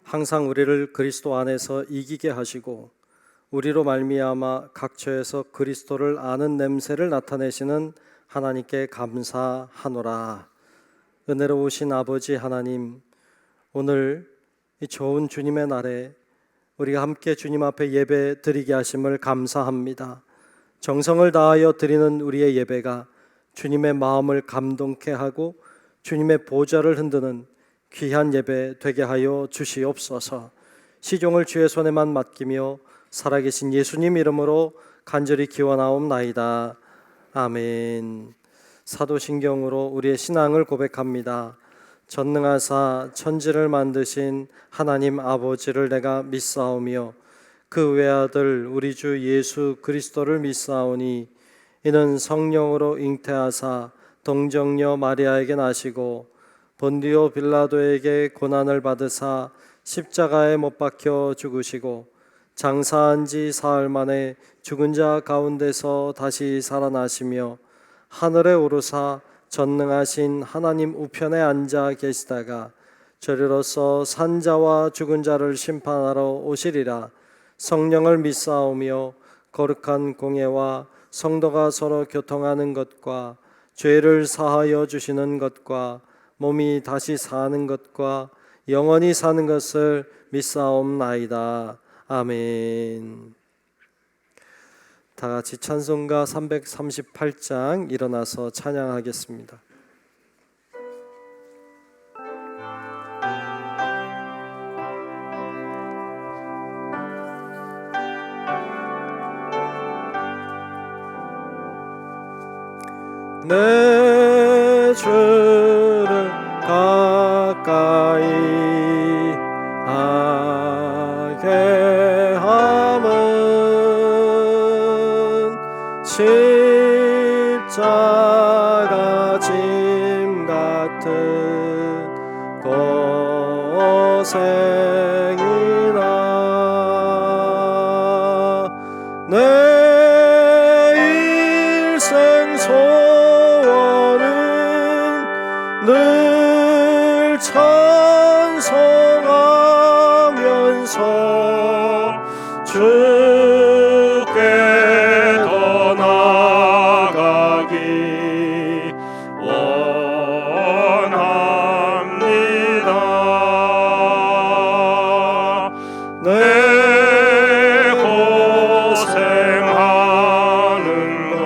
항상 우리를 그리스도 안에서 이기게 하시고 우리로 말미암아 각처에서 그리스도를 아는 냄새를 나타내시는 하나님께 감사하노라. 은혜로우신 아버지 하나님, 오늘 이 좋은 주님의 날에 우리가 함께 주님 앞에 예배 드리게 하심을 감사합니다. 정성을 다하여 드리는 우리의 예배가 주님의 마음을 감동케 하고 주님의 보좌를 흔드는 귀한 예배 되게 하여 주시옵소서. 시종을 주의 손에만 맡기며 살아계신 예수님 이름으로 간절히 기원하옵나이다. 아멘. 사도신경으로 우리의 신앙을 고백합니다. 전능하사 천지를 만드신 하나님 아버지를 내가 믿사오며 그 외아들 우리 주 예수 그리스도를 믿사오니 이는 성령으로 잉태하사 동정녀 마리아에게 나시고 본디오 빌라도에게 고난을 받으사 십자가에 못 박혀 죽으시고 장사한 지 사흘 만에 죽은 자 가운데서 다시 살아나시며 하늘에 오르사 전능하신 하나님 우편에 앉아 계시다가 저리로서 산자와 죽은 자를 심판하러 오시리라. 성령을 믿사오며 거룩한 공예와 성도가 서로 교통하는 것과 죄를 사하여 주시는 것과 몸이 다시 사는 것과 영원히 사는 것을 믿사옵나이다. 아멘. 다 같이 찬송가 338장 일어나서 찬양하겠습니다. 내 주를 가까이 하게 함은 십자가 짐 같은 고생이나 내 일생 소원은 늘 찬송하면서 주께 더 나아가기 원합니다. 내 고생하는 것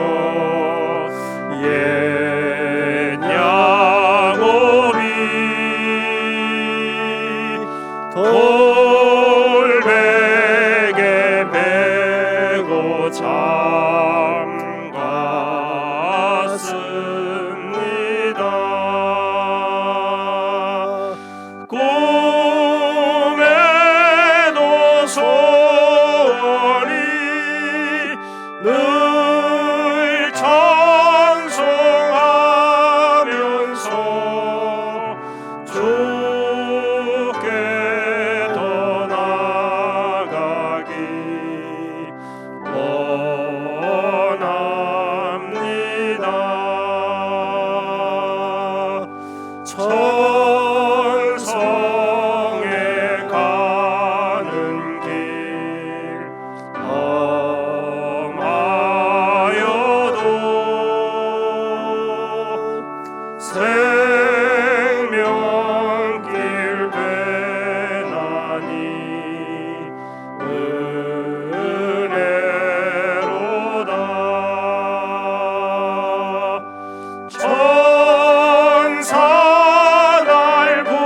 옛야고비 돌베개 베고 잠갔습니다. 꿈에도 소원이 늘 찬송하면서 주께 더 나아가기 원합니다. 천성에 가는 길 험하여도 생명길 되나니 은혜로다. 천사 날 부르니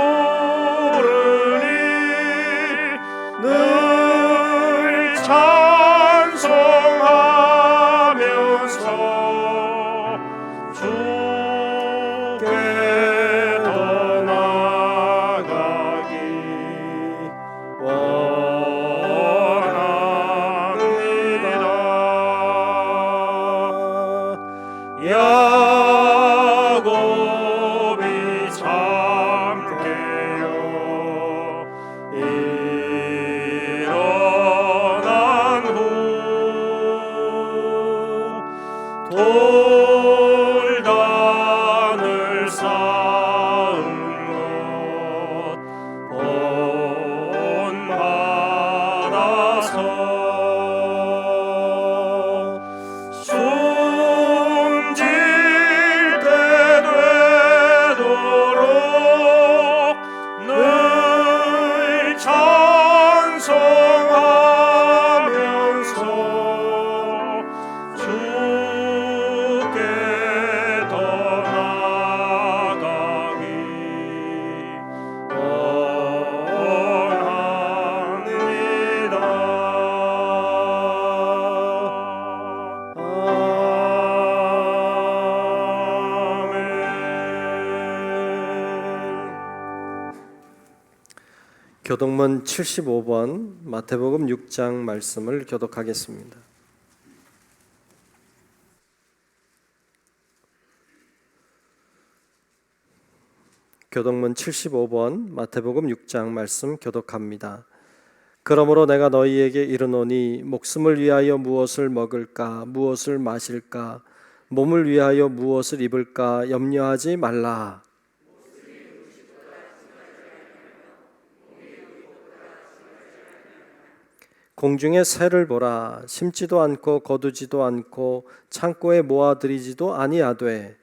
늘 찬송하면서 주께 더 나아가기 원합니다. 야곱이 잠 깨어 일어난 후 돌단을 쌓은 것 교독문 75번 마태복음 6장 말씀을 교독하겠습니다. 교독문 75번 마태복음 6장 말씀 교독합니다. 그러므로 내가 너희에게 이르노니 목숨을 위하여 무엇을 먹을까 무엇을 마실까 몸을 위하여 무엇을 입을까 염려하지 말라. 공중의 새를 보라. 심지도 않고 거두지도 않고 창고에 모아들이지도 아니하되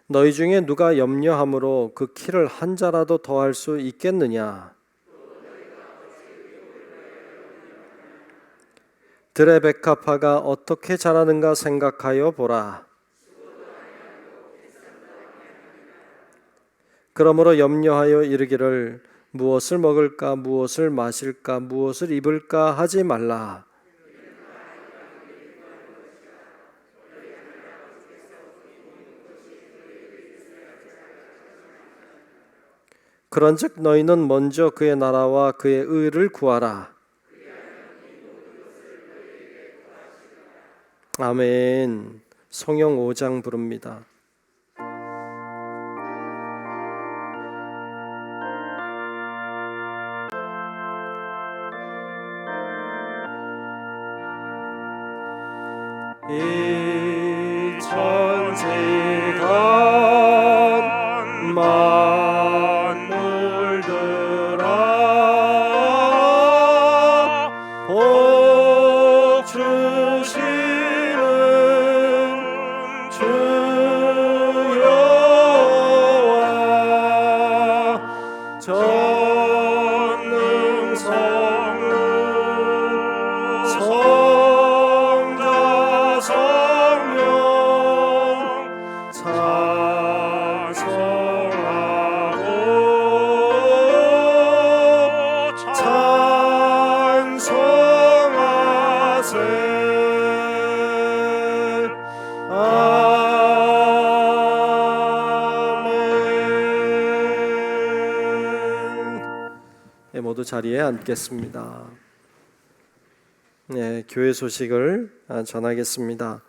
너희 중에 누가 염려함으로 그 키를 한 자라도 더할 수 있겠느냐? 들의 백합화가 어떻게 자라는가 생각하여 보라. 그러므로 염려하여 이르기를 무엇을 먹을까 무엇을 마실까 무엇을 입을까 하지 말라. 그런즉 너희는 먼저 그의 나라와 그의 의를 구하라. 아멘. 성경 5장 부릅니다. 이 천지가 만물들아 복 주시는 주 여호와 전능 성령 모두 자리에 앉겠습니다. 교회 소식을 전하겠습니다.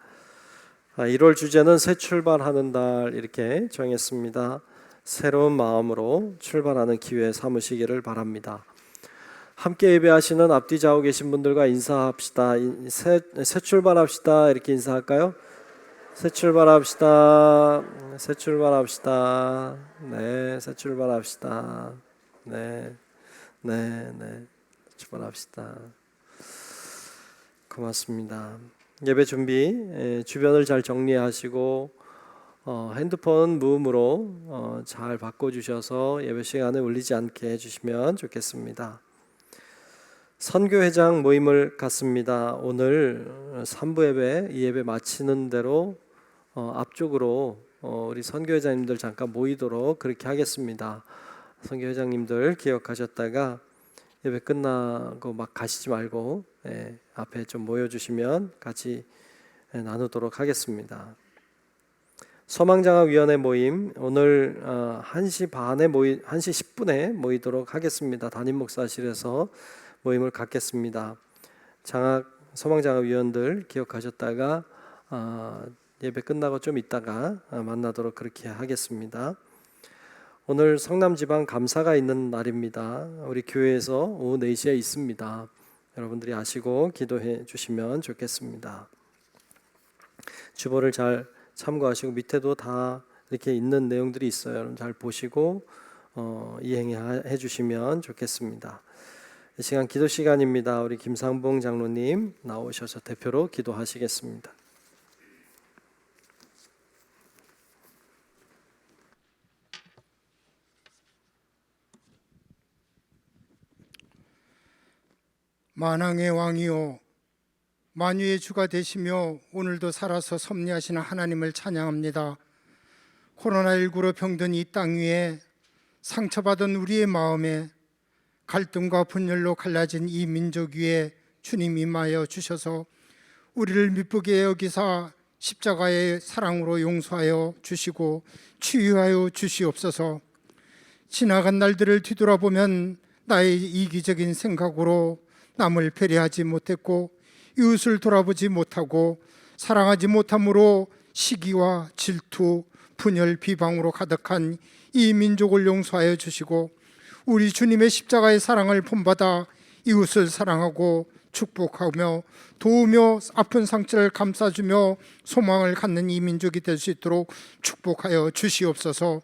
1월 주제는 새 출발하는 달 이렇게 정했습니다. 새로운 마음으로 출발하는 기회 삼으시기를 바랍니다. 함께 예배하시는 앞뒤 좌우 계신 분들과 인사합시다. 새 출발합시다. 이렇게 인사할까요? 새 출발합시다. 새 출발합시다. 네, 새 출발합시다. 네. 출발합시다. 고맙습니다. 예배 준비 주변을 잘 정리하시고 핸드폰 무음으로 잘 바꿔주셔서 예배 시간에 울리지 않게 해주시면 좋겠습니다. 선교회장 모임을 갖습니다. 오늘 3부 예배, 이 예배 마치는 대로 앞쪽으로 우리 선교회장님들 잠깐 모이도록 그렇게 하겠습니다. 선교회장님들 기억하셨다가 예배 끝나고 막 가시지 말고 앞에 좀 모여주시면 같이 나누도록 하겠습니다. 소망장학위원회 모임 오늘 1시 10분에 모이도록 하겠습니다. 담임 목사실에서 모임을 갖겠습니다. 소망장학위원들 기억하셨다가 예배 끝나고 좀 있다가 만나도록 그렇게 하겠습니다. 오늘 성남지방 감사가 있는 날입니다. 우리 교회에서 오후 4시에 있습니다. 여러분들이 아시고 기도해 주시면 좋겠습니다. 주보를 잘 참고하시고 밑에도 다 이렇게 있는 내용들이 있어요. 여러분 잘 보시고 이행해 주시면 좋겠습니다. 이 시간 기도 시간입니다. 우리 김상봉 장로님 나오셔서 대표로 기도하시겠습니다. 만왕의 왕이요 만유의 주가 되시며 오늘도 살아서 섭리하시는 하나님을 찬양합니다. 코로나19로 병든 이 땅 위에 상처받은 우리의 마음에 갈등과 분열로 갈라진 이 민족 위에 주님 임하여 주셔서 우리를 미쁘게 여기사 십자가의 사랑으로 용서하여 주시고 치유하여 주시옵소서. 지나간 날들을 뒤돌아보면 나의 이기적인 생각으로 남을 배려하지 못했고 이웃을 돌아보지 못하고 사랑하지 못함으로 시기와 질투, 분열, 비방으로 가득한 이 민족을 용서하여 주시고 우리 주님의 십자가의 사랑을 본받아 이웃을 사랑하고 축복하며 도우며 아픈 상처를 감싸주며 소망을 갖는 이 민족이 될 수 있도록 축복하여 주시옵소서.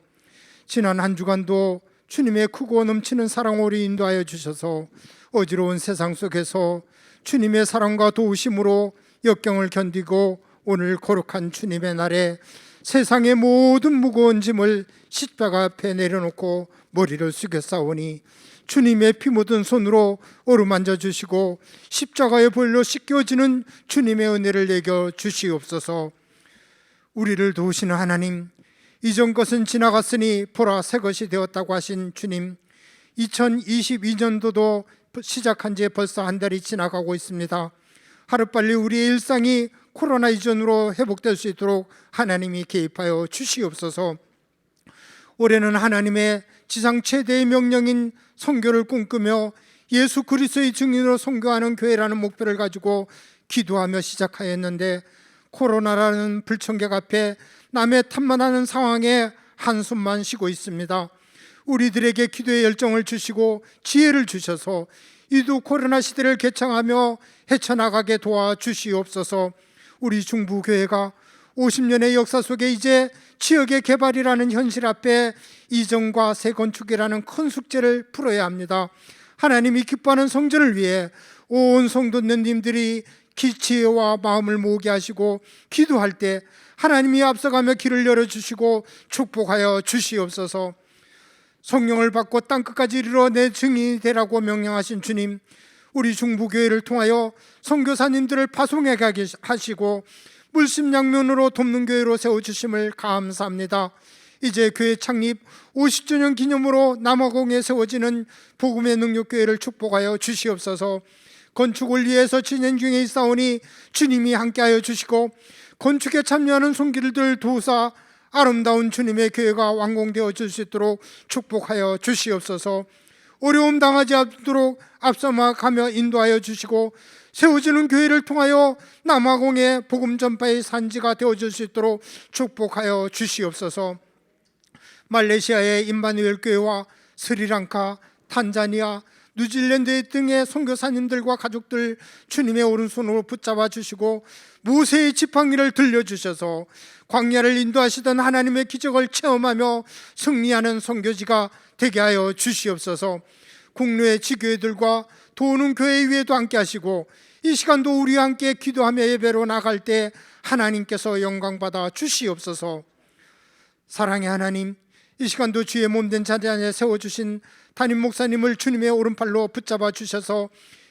지난 한 주간도 주님의 크고 넘치는 사랑으로 인도하여 주셔서 어지러운 세상 속에서 주님의 사랑과 도우심으로 역경을 견디고 오늘 거룩한 주님의 날에 세상의 모든 무거운 짐을 십자가 앞에 내려놓고 머리를 숙여 싸우니 주님의 피 묻은 손으로 어루만져 주시고 십자가의 볼로 씻겨지는 주님의 은혜를 내겨 주시옵소서. 우리를 도우시는 하나님, 이전 것은 지나갔으니 보라 새 것이 되었다고 하신 주님, 2022년도도 시작한 지 벌써 한 달이 지나가고 있습니다. 하루빨리 우리의 일상이 코로나 이전으로 회복될 수 있도록 하나님이 개입하여 주시옵소서. 올해는 하나님의 지상 최대의 명령인 선교를 꿈꾸며 예수 그리스도의 증인으로 선교하는 교회라는 목표를 가지고 기도하며 시작하였는데 코로나라는 불청객 앞에 남의 탓만하는 상황에 한숨만 쉬고 있습니다. 우리들에게 기도의 열정을 주시고 지혜를 주셔서 이도 코로나 시대를 개창하며 헤쳐나가게 도와주시옵소서. 우리 중부교회가 50년의 역사 속에 이제 지역의 개발이라는 현실 앞에 이전과 새 건축이라는 큰 숙제를 풀어야 합니다. 하나님이 기뻐하는 성전을 위해 온 성도님들이 지혜와 마음을 모으게 하시고 기도할 때 하나님이 앞서가며 길을 열어주시고 축복하여 주시옵소서. 성령을 받고 땅끝까지 이르러 내 증인이 되라고 명령하신 주님, 우리 중부교회를 통하여 선교사님들을 파송하게 하시고 물심양면으로 돕는 교회로 세워주심을 감사합니다. 이제 교회 창립 50주년 기념으로 남아공에 세워지는 복음의 능력교회를 축복하여 주시옵소서. 건축을 위해서 진행 중에 있사오니 주님이 함께하여 주시고 건축에 참여하는 손길들 도우사 아름다운 주님의 교회가 완공되어 줄 수 있도록 축복하여 주시옵소서. 어려움 당하지 않도록 앞서가며 인도하여 주시고 세워지는 교회를 통하여 남아공의 복음 전파의 산지가 되어줄 수 있도록 축복하여 주시옵소서. 말레이시아의 임마누엘 교회와 스리랑카, 탄자니아, 뉴질랜드 등의 선교사님들과 가족들 주님의 오른손으로 붙잡아 주시고 모세의 지팡이를 들려주셔서 광야를 인도하시던 하나님의 기적을 체험하며 승리하는 선교지가 되게 하여 주시옵소서. 국내의 지교회들과 도우는 교회 위에도 함께 하시고 이 시간도 우리와 함께 기도하며 예배로 나갈 때 하나님께서 영광받아 주시옵소서. 사랑의 하나님, 이 시간도 주의 몸된 자리 안에 세워주신 담임 목사님을 주님의 오른팔로 붙잡아 주셔서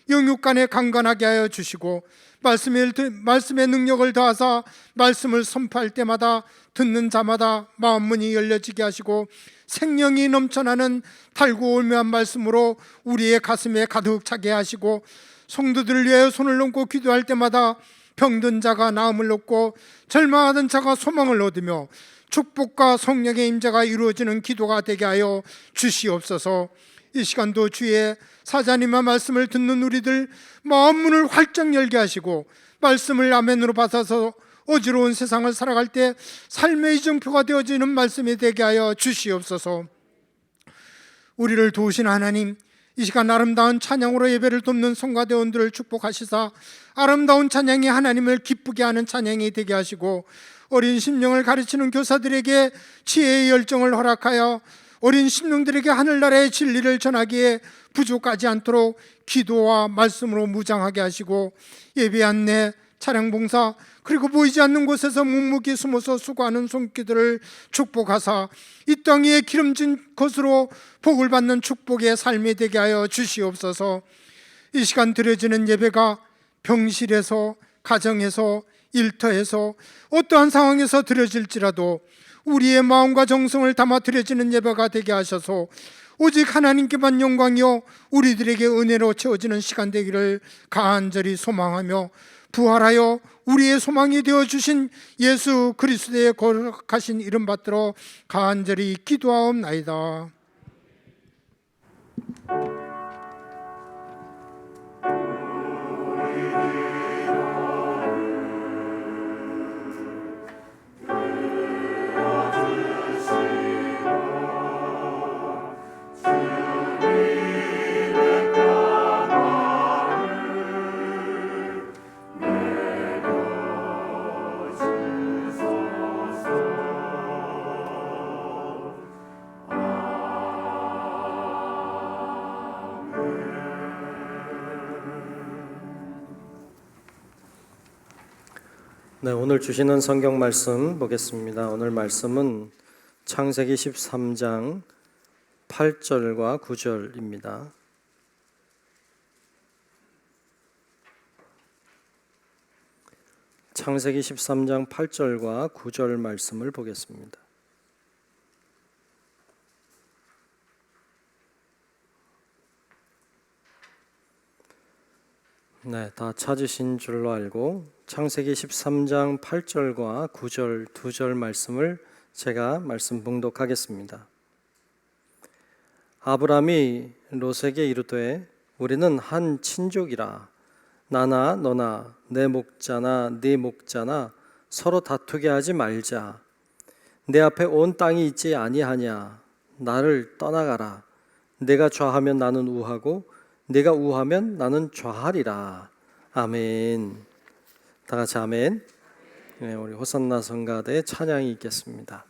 영육간에 강건하게 하여 주시고 말씀의 능력을 더하사 말씀을 선포할 때마다 듣는 자마다 마음 문이 열려지게 하시고 생명이 넘쳐나는 달고 올묘한 말씀으로 우리의 가슴에 가득 차게 하시고 성도들을 위하여 손을 얹고 기도할 때마다 병든 자가 나음을 얻고 절망하던 자가 소망을 얻으며 축복과 성령의 임재가 이루어지는 기도가 되게 하여 주시옵소서. 이 시간도 주의 사자님의 말씀을 듣는 우리들 마음 문을 활짝 열게 하시고 말씀을 아멘으로 받아서 어지러운 세상을 살아갈 때 삶의 이정표가 되어지는 말씀이 되게 하여 주시옵소서. 우리를 도우신 하나님, 이 시간 아름다운 찬양으로 예배를 돕는 성가대원들을 축복하시사 아름다운 찬양이 하나님을 기쁘게 하는 찬양이 되게 하시고 어린 심령을 가르치는 교사들에게 지혜의 열정을 허락하여 어린 심령들에게 하늘나라의 진리를 전하기에 부족하지 않도록 기도와 말씀으로 무장하게 하시고 예배 안내, 차량 봉사 그리고 보이지 않는 곳에서 묵묵히 숨어서 수고하는 손길들을 축복하사 이 땅 위에 기름진 것으로 복을 받는 축복의 삶이 되게 하여 주시옵소서. 이 시간 드려지는 예배가 병실에서, 가정에서, 일터에서 어떠한 상황에서 드려질지라도 우리의 마음과 정성을 담아 드려지는 예배가 되게 하셔서 오직 하나님께만 영광이요 우리들에게 은혜로 채워지는 시간 되기를 간절히 소망하며 부활하여 우리의 소망이 되어 주신 예수 그리스도의 거룩하신 이름 받들어 간절히 기도하옵나이다. 네, 오늘 주시는 성경 말씀 보겠습니다. 오늘 말씀은 창세기 13장 8절과 9절입니다. 창세기 13장 8절과 9절 말씀을 보겠습니다. 네, 다 찾으신 줄로 알고 창세기 13장 8절과 9절 두 절 말씀을 제가 말씀 봉독하겠습니다. 아브람이 롯에게 이르되 우리는 한 친족이라 나나 너나 내 목자나 네 목자나 서로 다투게 하지 말자. 내 앞에 온 땅이 있지 아니하냐. 나를 떠나가라. 내가 좌하면 나는 우하고 내가 우하면 나는 좌하리라. 아멘. 다 같이 아멘. 네, 우리 호산나 성가대 찬양이 있겠습니다.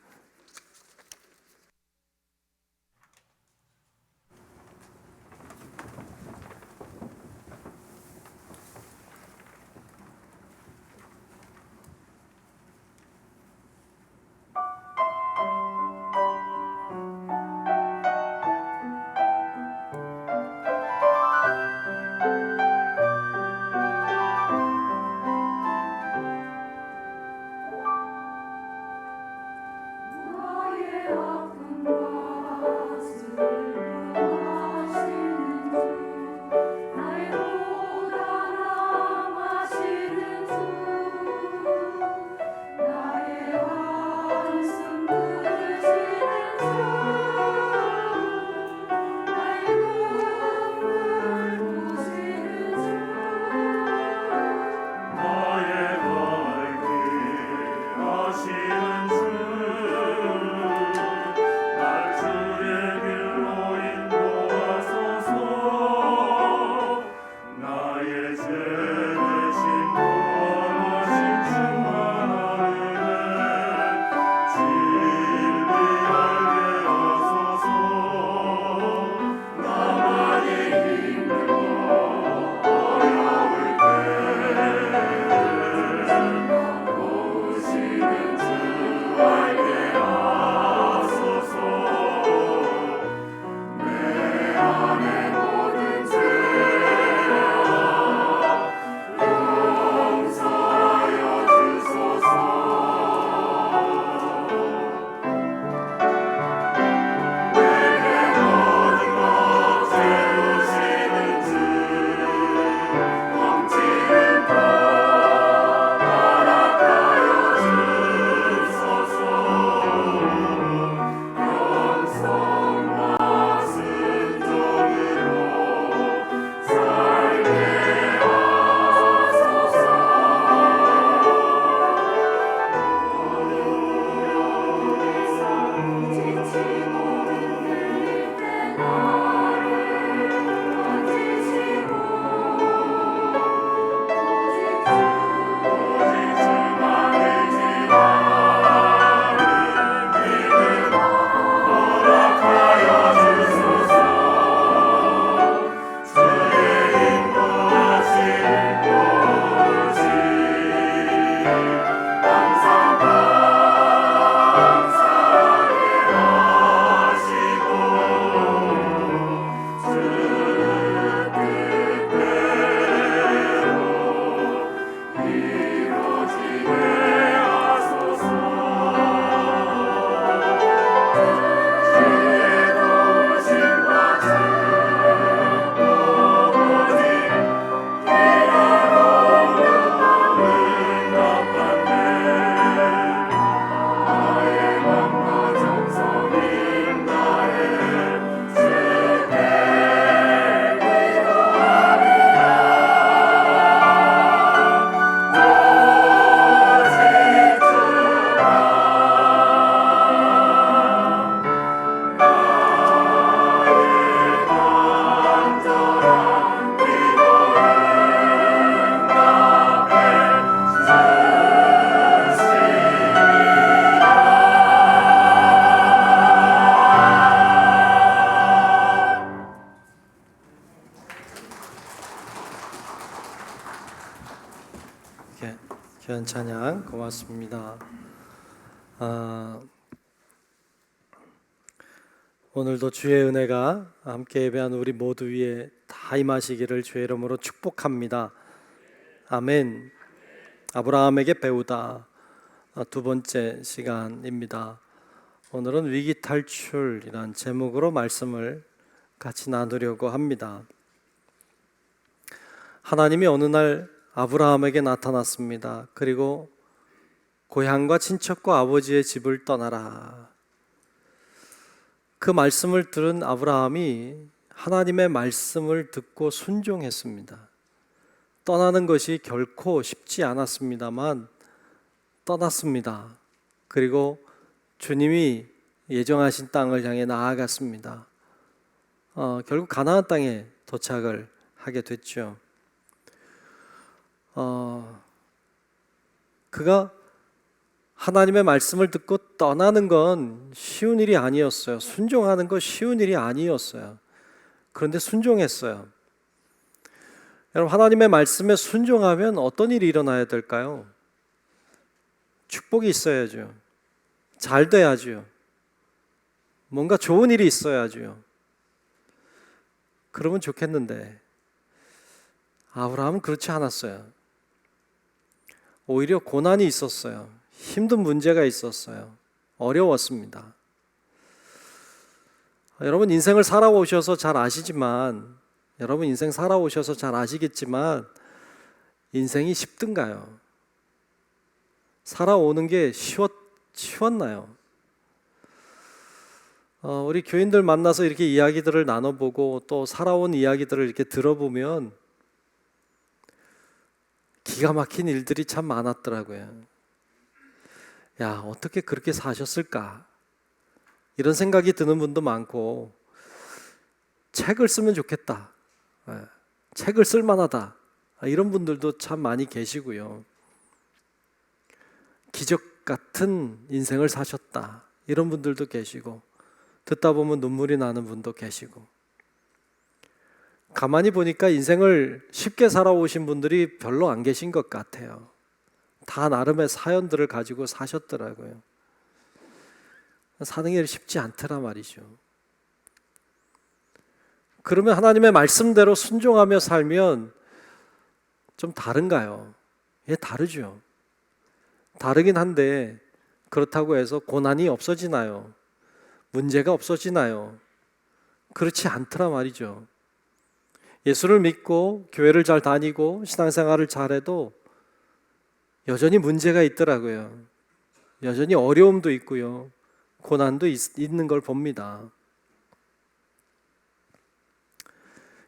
귀한 찬양 고맙습니다. 오늘도 주의 은혜가 함께 예배한 우리 모두 위에 다 임하시기를 주의 이름으로 축복합니다. 아멘. 아브라함에게 배우다 두 번째 시간입니다. 오늘은 위기 탈출이란 제목으로 말씀을 같이 나누려고 합니다. 하나님이 어느 날 아브라함에게 나타났습니다. 그리고 고향과 친척과 아버지의 집을 떠나라. 그 말씀을 들은 아브라함이 하나님의 말씀을 듣고 순종했습니다. 떠나는 것이 결코 쉽지 않았습니다만 떠났습니다. 그리고 주님이 예정하신 땅을 향해 나아갔습니다. 결국 가나안 땅에 도착을 하게 됐죠. 그가 하나님의 말씀을 듣고 떠나는 건 쉬운 일이 아니었어요. 순종하는 건 쉬운 일이 아니었어요. 그런데 순종했어요. 여러분, 하나님의 말씀에 순종하면 어떤 일이 일어나야 될까요? 축복이 있어야죠. 잘 돼야죠. 뭔가 좋은 일이 있어야죠. 그러면 좋겠는데 아브라함은 그렇지 않았어요. 오히려 고난이 있었어요. 힘든 문제가 있었어요. 어려웠습니다. 여러분 인생을 살아오셔서 잘 아시지만, 여러분 인생 살아오셔서 잘 아시겠지만 인생이 쉽든가요? 살아오는 게 쉬웠나요? 우리 교인들 만나서 이렇게 이야기들을 나눠보고 또 살아온 이야기들을 이렇게 들어보면 기가 막힌 일들이 참 많았더라고요. 야, 어떻게 그렇게 사셨을까? 이런 생각이 드는 분도 많고, 책을 쓰면 좋겠다. 책을 쓸 만하다. 이런 분들도 참 많이 계시고요. 기적 같은 인생을 사셨다. 이런 분들도 계시고, 듣다 보면 눈물이 나는 분도 계시고. 가만히 보니까 인생을 쉽게 살아오신 분들이 별로 안 계신 것 같아요. 다 나름의 사연들을 가지고 사셨더라고요. 사는 게 쉽지 않더라 말이죠. 그러면 하나님의 말씀대로 순종하며 살면 좀 다른가요? 예, 다르죠. 다르긴 한데 그렇다고 해서 고난이 없어지나요? 문제가 없어지나요? 그렇지 않더라 말이죠. 예수를 믿고 교회를 잘 다니고 신앙생활을 잘해도 여전히 문제가 있더라고요. 여전히 어려움도 있고요. 고난도 있는 걸 봅니다.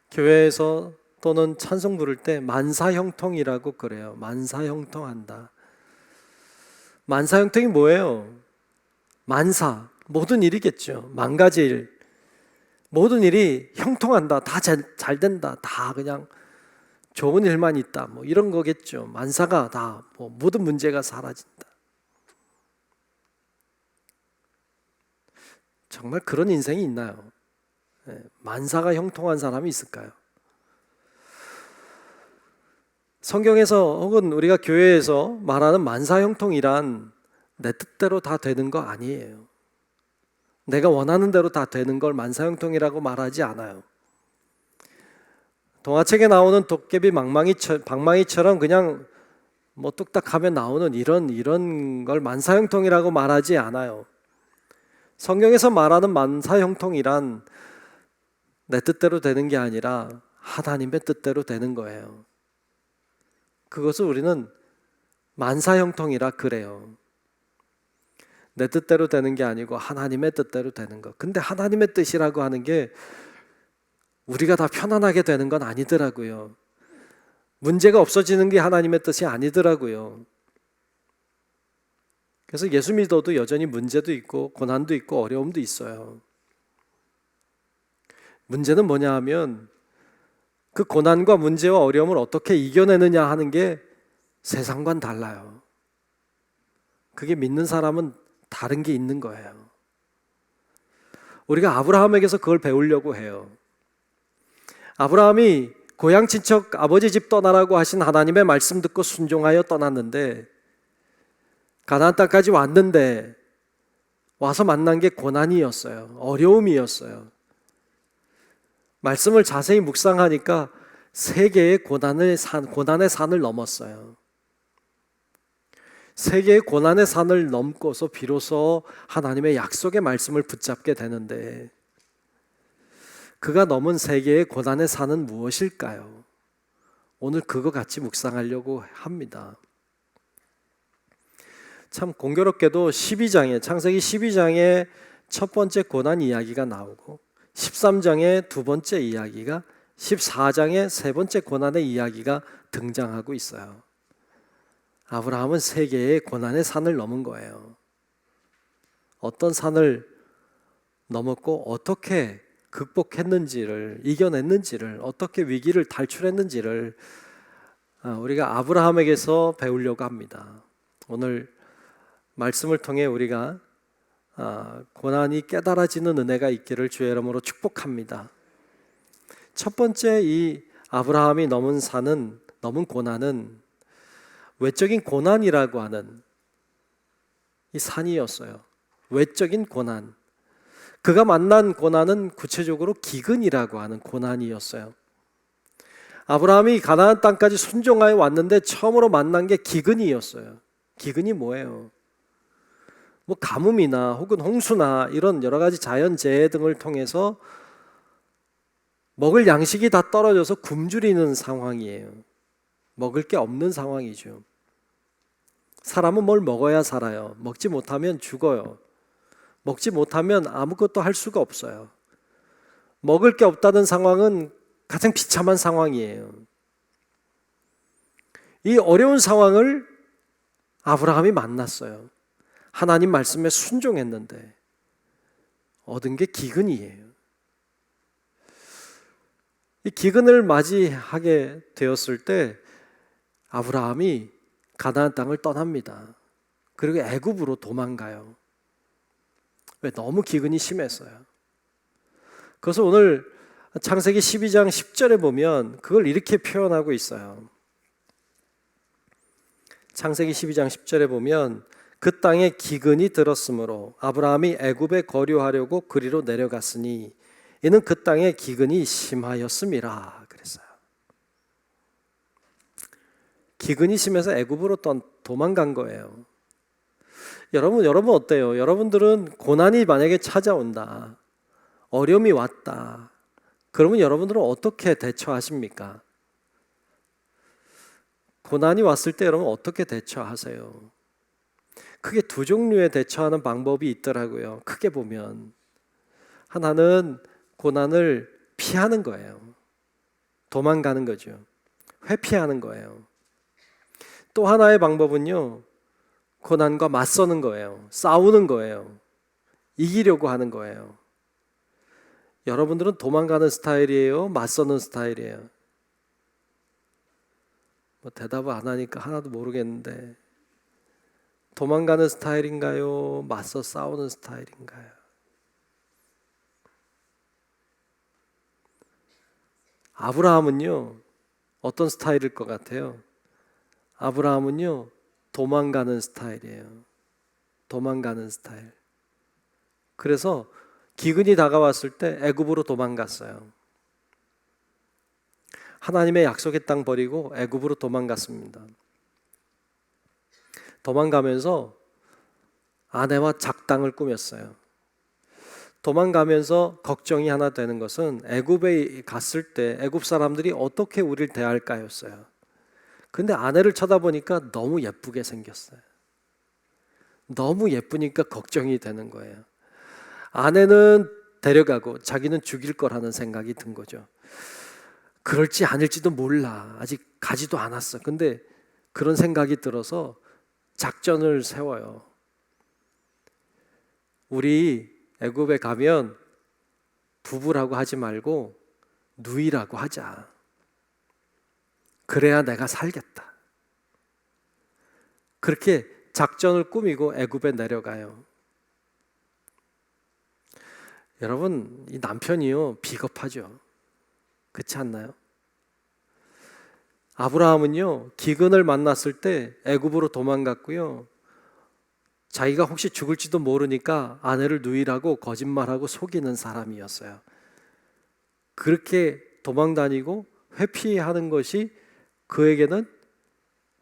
교회에서 또는 찬송 부를 때 만사형통이라고 그래요. 만사형통한다. 만사형통이 뭐예요? 만사, 모든 일이겠죠. 만 가지 일. 모든 일이 형통한다. 다 잘 된다. 다 그냥 좋은 일만 있다. 뭐 이런 거겠죠. 만사가 다 모든 문제가 사라진다. 정말 그런 인생이 있나요? 만사가 형통한 사람이 있을까요? 성경에서 혹은 우리가 교회에서 말하는 만사형통이란 내 뜻대로 다 되는 거 아니에요. 내가 원하는 대로 다 되는 걸 만사형통이라고 말하지 않아요. 동화책에 나오는 도깨비 방망이처럼 그냥 뭐 뚝딱하면 나오는 이런 걸 만사형통이라고 말하지 않아요. 성경에서 말하는 만사형통이란 내 뜻대로 되는 게 아니라 하나님의 뜻대로 되는 거예요. 그것을 우리는 만사형통이라 그래요. 내 뜻대로 되는 게 아니고 하나님의 뜻대로 되는 것. 근데 하나님의 뜻이라고 하는 게 우리가 다 편안하게 되는 건 아니더라고요. 문제가 없어지는 게 하나님의 뜻이 아니더라고요. 그래서 예수 믿어도 여전히 문제도 있고 고난도 있고 어려움도 있어요. 문제는 뭐냐 하면 그 고난과 문제와 어려움을 어떻게 이겨내느냐 하는 게 세상과는 달라요. 그게 믿는 사람은 다른 게 있는 거예요. 우리가 아브라함에게서 그걸 배우려고 해요. 아브라함이 고향 친척 아버지 집 떠나라고 하신 하나님의 말씀 듣고 순종하여 떠났는데 가나안 땅까지 왔는데 와서 만난 게 고난이었어요. 어려움이었어요. 말씀을 자세히 묵상하니까 세 개의 고난의 산을 넘었어요. 세 개의 고난의 산을 넘고서 비로소 하나님의 약속의 말씀을 붙잡게 되는데 그가 넘은 세 개의 고난의 산은 무엇일까요? 오늘 그거 같이 묵상하려고 합니다. 참 공교롭게도 창세기 12장에 첫 번째 고난 이야기가 나오고 13장의 두 번째 이야기가 14장의 세 번째 고난의 이야기가 등장하고 있어요. 아브라함은 세 개의 고난의 산을 넘은 거예요. 어떤 산을 넘었고 어떻게 극복했는지를, 이겨냈는지를, 어떻게 위기를 탈출했는지를 우리가 아브라함에게서 배우려고 합니다. 오늘 말씀을 통해 우리가 고난이 깨달아지는 은혜가 있기를 주의 이름으로 축복합니다. 첫 번째 이 아브라함이 넘은 고난은 외적인 고난이라고 하는 이 산이었어요. 외적인 고난. 그가 만난 고난은 구체적으로 기근이라고 하는 고난이었어요. 아브라함이 가나안 땅까지 순종하여 왔는데 처음으로 만난 게 기근이었어요. 기근이 뭐예요? 뭐 가뭄이나 혹은 홍수나 이런 여러 가지 자연재해 등을 통해서 먹을 양식이 다 떨어져서 굶주리는 상황이에요. 먹을 게 없는 상황이죠. 사람은 뭘 먹어야 살아요. 먹지 못하면 죽어요. 먹지 못하면 아무것도 할 수가 없어요. 먹을 게 없다는 상황은 가장 비참한 상황이에요. 이 어려운 상황을 아브라함이 만났어요. 하나님 말씀에 순종했는데 얻은 게 기근이에요. 이 기근을 맞이하게 되었을 때 아브라함이 가나안 땅을 떠납니다. 그리고 애굽으로 도망가요. 왜? 너무 기근이 심했어요. 그래서 오늘 창세기 12장 10절에 보면 그걸 이렇게 표현하고 있어요. 창세기 12장 10절에 보면 그 땅에 기근이 들었으므로 아브라함이 애굽에 거류하려고 그리로 내려갔으니 이는 그 땅에 기근이 심하였음이라 그랬어요. 기근이 심해서 애굽으로 도망간 거예요. 여러분 어때요? 여러분들은 고난이 만약에 찾아온다, 어려움이 왔다, 그러면 여러분들은 어떻게 대처하십니까? 고난이 왔을 때 여러분 어떻게 대처하세요? 크게 두 종류의 대처하는 방법이 있더라고요. 크게 보면 하나는 고난을 피하는 거예요. 도망가는 거죠. 회피하는 거예요. 또 하나의 방법은요, 고난과 맞서는 거예요. 싸우는 거예요. 이기려고 하는 거예요. 여러분들은 도망가는 스타일이에요? 맞서는 스타일이에요? 뭐 대답을 안 하니까 하나도 모르겠는데, 도망가는 스타일인가요? 맞서 싸우는 스타일인가요? 아브라함은요, 어떤 스타일일 것 같아요? 아브라함은요, 도망가는 스타일이에요. 도망가는 스타일. 그래서 기근이 다가왔을 때 애굽으로 도망갔어요. 하나님의 약속의 땅 버리고 애굽으로 도망갔습니다. 도망가면서 아내와 작당을 꾸몄어요. 도망가면서 걱정이 하나 되는 것은 애굽에 갔을 때 애굽 사람들이 어떻게 우리를 대할까였어요. 근데 아내를 쳐다보니까 너무 예쁘게 생겼어요. 너무 예쁘니까 걱정이 되는 거예요. 아내는 데려가고 자기는 죽일 거라는 생각이 든 거죠. 그럴지 아닐지도 몰라. 아직 가지도 않았어. 근데 그런 생각이 들어서 작전을 세워요. 우리 애굽에 가면 부부라고 하지 말고 누이라고 하자. 그래야 내가 살겠다. 그렇게 작전을 꾸미고 애굽에 내려가요. 여러분, 이 남편이요, 비겁하죠. 그렇지 않나요? 아브라함은요, 기근을 만났을 때 애굽으로 도망갔고요. 자기가 혹시 죽을지도 모르니까 아내를 누이라고 거짓말하고 속이는 사람이었어요. 그렇게 도망다니고 회피하는 것이 그에게는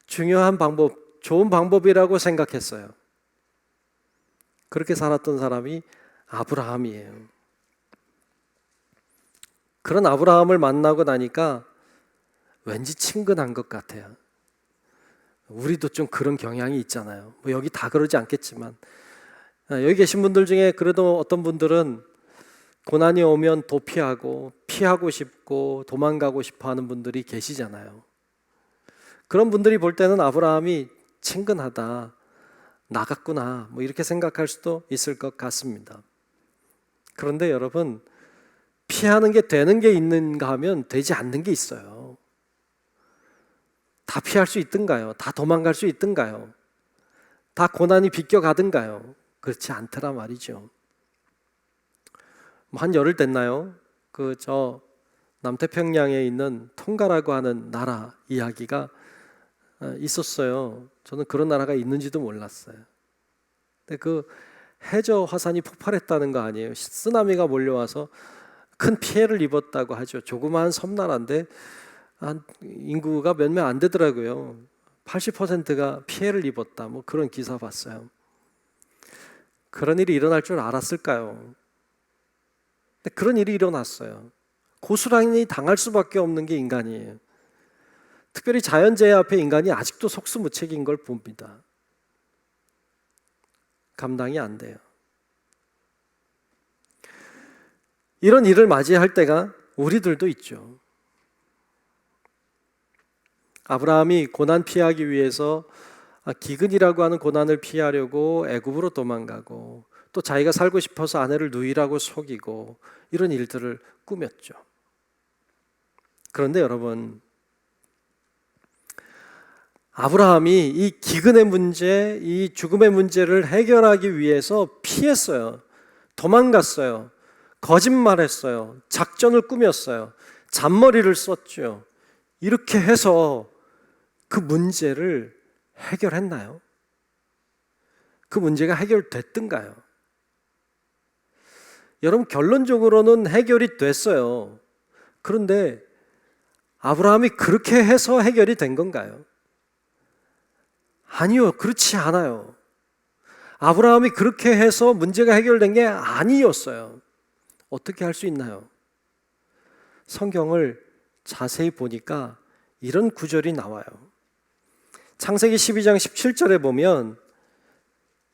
중요한 방법, 좋은 방법이라고 생각했어요. 그렇게 살았던 사람이 아브라함이에요. 그런 아브라함을 만나고 나니까 왠지 친근한 것 같아요. 우리도 좀 그런 경향이 있잖아요. 뭐 여기 다 그러지 않겠지만, 여기 계신 분들 중에 그래도 어떤 분들은 고난이 오면 도피하고 피하고 싶고 도망가고 싶어 하는 분들이 계시잖아요. 그런 분들이 볼 때는 아브라함이 친근하다, 나갔구나, 뭐 이렇게 생각할 수도 있을 것 같습니다. 그런데 여러분, 피하는 게 되는 게 있는가 하면 되지 않는 게 있어요. 다 피할 수 있든가요? 다 도망갈 수 있든가요? 다 고난이 비껴가든가요? 그렇지 않더라 말이죠. 한 열흘 됐나요? 저 남태평양에 있는 통가라고 하는 나라 이야기가 있었어요. 저는 그런 나라가 있는지도 몰랐어요. 근데 그 해저 화산이 폭발했다는 거 아니에요. 쓰나미가 몰려와서 큰 피해를 입었다고 하죠. 조그마한 섬나라인데 인구가 몇 명 안 되더라고요. 80%가 피해를 입었다. 뭐 그런 기사 봤어요. 그런 일이 일어날 줄 알았을까요? 근데 그런 일이 일어났어요. 고스란히 당할 수밖에 없는 게 인간이에요. 특별히 자연재해 앞에 인간이 아직도 속수무책인 걸 봅니다. 감당이 안 돼요. 이런 일을 맞이할 때가 우리들도 있죠. 아브라함이 고난 피하기 위해서 기근이라고 하는 고난을 피하려고 애굽으로 도망가고 또 자기가 살고 싶어서 아내를 누이라고 속이고 이런 일들을 꾸몄죠. 그런데 여러분, 아브라함이 이 기근의 문제, 이 죽음의 문제를 해결하기 위해서 피했어요. 도망갔어요. 거짓말했어요. 작전을 꾸몄어요. 잔머리를 썼죠. 이렇게 해서 그 문제를 해결했나요? 그 문제가 해결됐던가요? 여러분, 결론적으로는 해결이 됐어요. 그런데 아브라함이 그렇게 해서 해결이 된 건가요? 아니요, 그렇지 않아요. 아브라함이 그렇게 해서 문제가 해결된 게 아니었어요. 어떻게 할 수 있나요? 성경을 자세히 보니까 이런 구절이 나와요. 창세기 12장 17절에 보면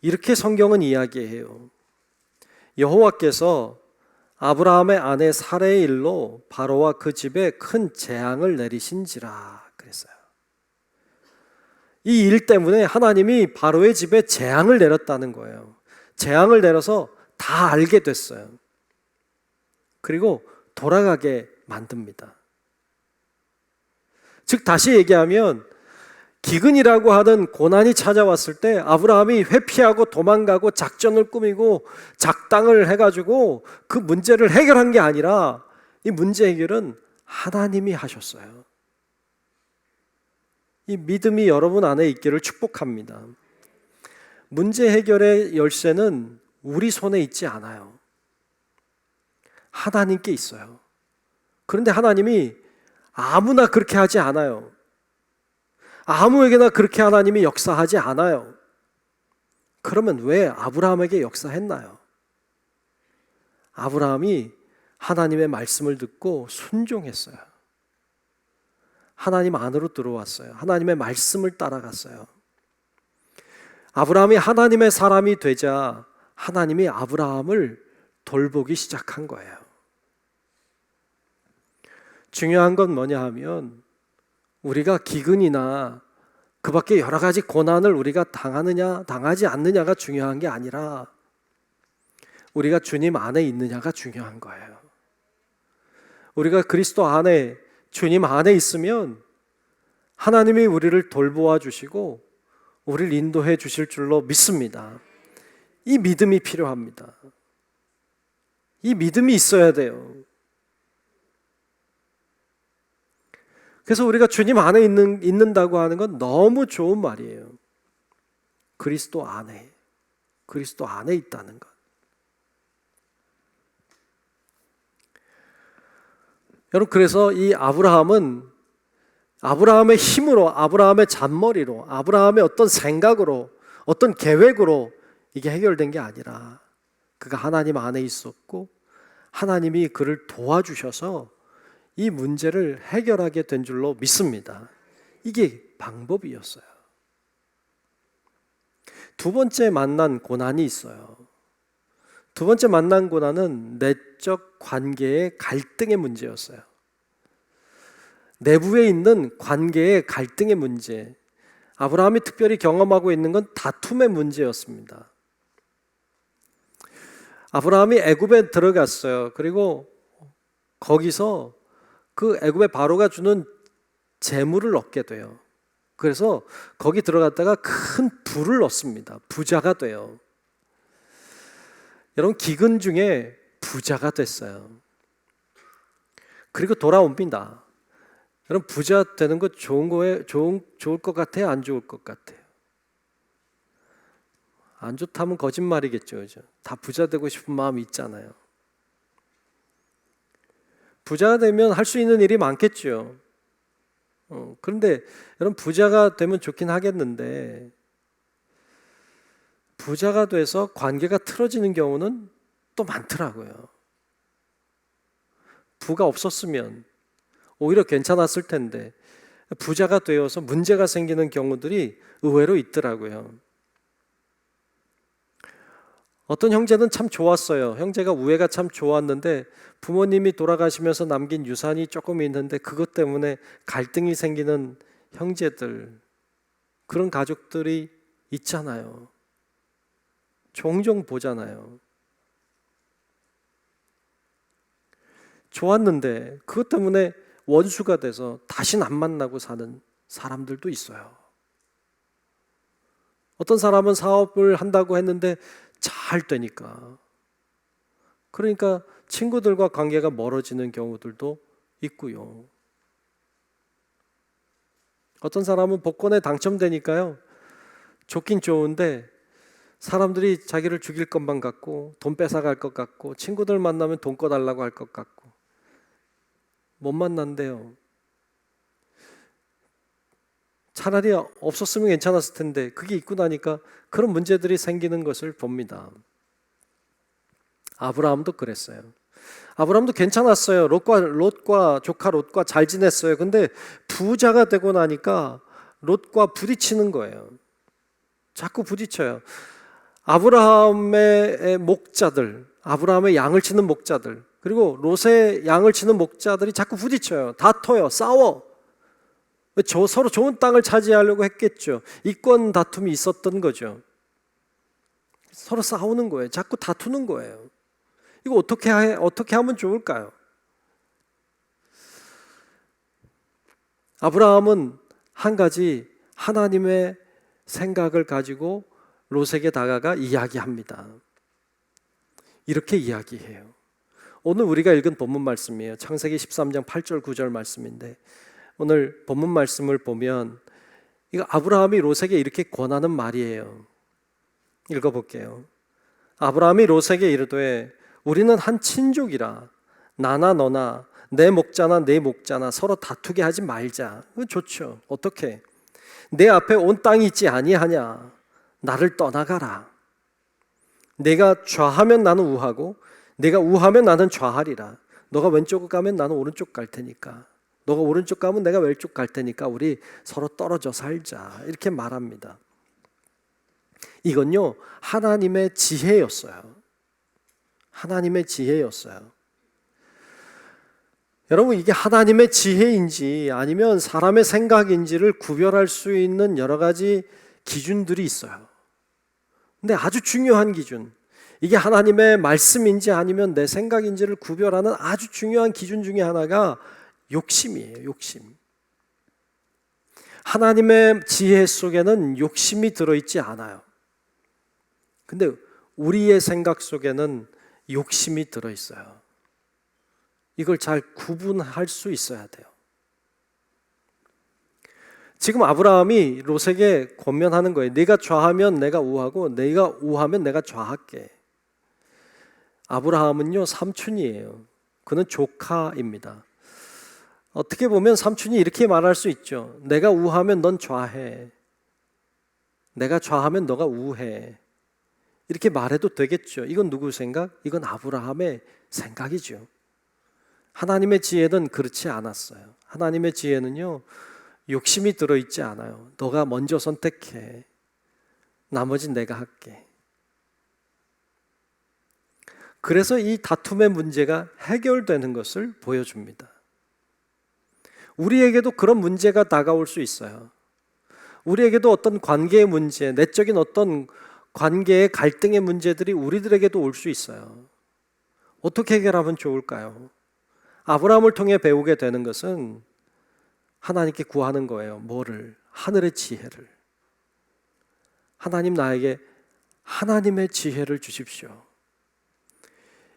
이렇게 성경은 이야기해요. 여호와께서 아브라함의 아내 사레의 일로 바로와 그 집에 큰 재앙을 내리신지라 그랬어요. 이 일 때문에 하나님이 바로의 집에 재앙을 내렸다는 거예요. 재앙을 내려서 다 알게 됐어요. 그리고 돌아가게 만듭니다. 즉 다시 얘기하면 기근이라고 하는 고난이 찾아왔을 때 아브라함이 회피하고 도망가고 작전을 꾸미고 작당을 해가지고 그 문제를 해결한 게 아니라 이 문제 해결은 하나님이 하셨어요. 이 믿음이 여러분 안에 있기를 축복합니다. 문제 해결의 열쇠는 우리 손에 있지 않아요. 하나님께 있어요. 그런데 하나님이 아무나 그렇게 하지 않아요. 아무에게나 그렇게 하나님이 역사하지 않아요. 그러면 왜 아브라함에게 역사했나요? 아브라함이 하나님의 말씀을 듣고 순종했어요. 하나님 안으로 들어왔어요. 하나님의 말씀을 따라갔어요. 아브라함이 하나님의 사람이 되자 하나님이 아브라함을 돌보기 시작한 거예요. 중요한 건 뭐냐 하면 우리가 기근이나 그 밖에 여러 가지 고난을 우리가 당하느냐 당하지 않느냐가 중요한 게 아니라 우리가 주님 안에 있느냐가 중요한 거예요. 우리가 그리스도 안에 주님 안에 있으면 하나님이 우리를 돌보아 주시고 우리를 인도해 주실 줄로 믿습니다. 이 믿음이 필요합니다. 이 믿음이 있어야 돼요. 그래서 우리가 주님 안에 있는다고 하는 건 너무 좋은 말이에요. 그리스도 안에 있다는 것. 여러분, 그래서 이 아브라함은 아브라함의 힘으로, 아브라함의 잔머리로, 아브라함의 어떤 생각으로, 어떤 계획으로 이게 해결된 게 아니라 그가 하나님 안에 있었고 하나님이 그를 도와주셔서 이 문제를 해결하게 된 줄로 믿습니다. 이게 방법이었어요. 두 번째 만난 고난이 있어요. 두 번째 만난 고난은 내적 관계의 갈등의 문제였어요. 내부에 있는 관계의 갈등의 문제. 아브라함이 특별히 경험하고 있는 건 다툼의 문제였습니다. 아브라함이 애굽에 들어갔어요. 그리고 거기서 그 애굽의 바로가 주는 재물을 얻게 돼요. 그래서 거기 들어갔다가 큰 부를 얻습니다. 부자가 돼요. 여러분, 기근 중에 부자가 됐어요. 그리고 돌아옵니다. 여러분, 부자 되는 거 좋을 것 같아요? 안 좋을 것 같아요? 안 좋다면 거짓말이겠죠, 그죠? 다 부자 되고 싶은 마음이 있잖아요. 부자가 되면 할 수 있는 일이 많겠죠. 그런데 여러분, 부자가 되면 좋긴 하겠는데 부자가 돼서 관계가 틀어지는 경우는 또 많더라고요. 부가 없었으면 오히려 괜찮았을 텐데 부자가 되어서 문제가 생기는 경우들이 의외로 있더라고요. 어떤 형제는 참 좋았어요. 형제가 우애가 참 좋았는데 부모님이 돌아가시면서 남긴 유산이 조금 있는데 그것 때문에 갈등이 생기는 형제들, 그런 가족들이 있잖아요. 종종 보잖아요. 좋았는데 그것 때문에 원수가 돼서 다시는 안 만나고 사는 사람들도 있어요. 어떤 사람은 사업을 한다고 했는데 잘 되니까, 그러니까 친구들과 관계가 멀어지는 경우들도 있고요. 어떤 사람은 복권에 당첨되니까요, 좋긴 좋은데 사람들이 자기를 죽일 것만 같고 돈 뺏어갈 것 같고 친구들 만나면 돈 꺼달라고 할 것 같고 못 만난대요. 차라리 없었으면 괜찮았을 텐데 그게 있고 나니까 그런 문제들이 생기는 것을 봅니다. 아브라함도 그랬어요. 아브라함도 괜찮았어요. 롯과 조카 롯과 잘 지냈어요. 근데 부자가 되고 나니까 롯과 부딪히는 거예요. 자꾸 부딪혀요. 아브라함의 목자들, 아브라함의 양을 치는 목자들, 그리고 롯의 양을 치는 목자들이 자꾸 부딪혀요. 다퉈요. 싸워. 서로 좋은 땅을 차지하려고 했겠죠. 이권 다툼이 있었던 거죠. 서로 싸우는 거예요. 자꾸 다투는 거예요. 이거 어떻게 하면 좋을까요? 아브라함은 한 가지 하나님의 생각을 가지고 롯에게 다가가 이야기합니다. 이렇게 이야기해요. 오늘 우리가 읽은 본문 말씀이에요. 창세기 13장 8절 9절 말씀인데, 오늘 본문 말씀을 보면 이거 아브라함이 롯에게 이렇게 권하는 말이에요. 읽어볼게요. 아브라함이 롯에게 이르되 우리는 한 친족이라 나나 너나 내 목자나 내 목자나 서로 다투게 하지 말자. 좋죠. 어떻게? 내 앞에 온 땅이 있지 아니하냐? 나를 떠나가라. 내가 좌하면 나는 우하고 내가 우하면 나는 좌하리라. 너가 왼쪽 가면 나는 오른쪽 갈 테니까, 너가 오른쪽 가면 내가 왼쪽 갈 테니까 우리 서로 떨어져 살자. 이렇게 말합니다. 이건요, 하나님의 지혜였어요. 하나님의 지혜였어요. 여러분, 이게 하나님의 지혜인지 아니면 사람의 생각인지를 구별할 수 있는 여러 가지 기준들이 있어요. 근데 아주 중요한 기준, 이게 하나님의 말씀인지 아니면 내 생각인지를 구별하는 아주 중요한 기준 중에 하나가 욕심이에요. 욕심. 하나님의 지혜 속에는 욕심이 들어있지 않아요. 근데 우리의 생각 속에는 욕심이 들어있어요. 이걸 잘 구분할 수 있어야 돼요. 지금 아브라함이 롯에게 권면하는 거예요. 네가 좌하면 내가 우하고 네가 우하면 내가 좌할게. 아브라함은요 삼촌이에요. 그는 조카입니다. 어떻게 보면 삼촌이 이렇게 말할 수 있죠. 내가 우하면 넌 좌해. 내가 좌하면 너가 우해. 이렇게 말해도 되겠죠. 이건 누구 생각? 이건 아브라함의 생각이죠. 하나님의 지혜는 그렇지 않았어요. 하나님의 지혜는요 욕심이 들어있지 않아요. 너가 먼저 선택해. 나머진 내가 할게. 그래서 이 다툼의 문제가 해결되는 것을 보여줍니다. 우리에게도 그런 문제가 다가올 수 있어요. 우리에게도 어떤 관계의 문제, 내적인 어떤 관계의 갈등의 문제들이 우리들에게도 올 수 있어요. 어떻게 해결하면 좋을까요? 아브라함을 통해 배우게 되는 것은 하나님께 구하는 거예요. 뭐를? 하늘의 지혜를. 하나님 나에게 하나님의 지혜를 주십시오.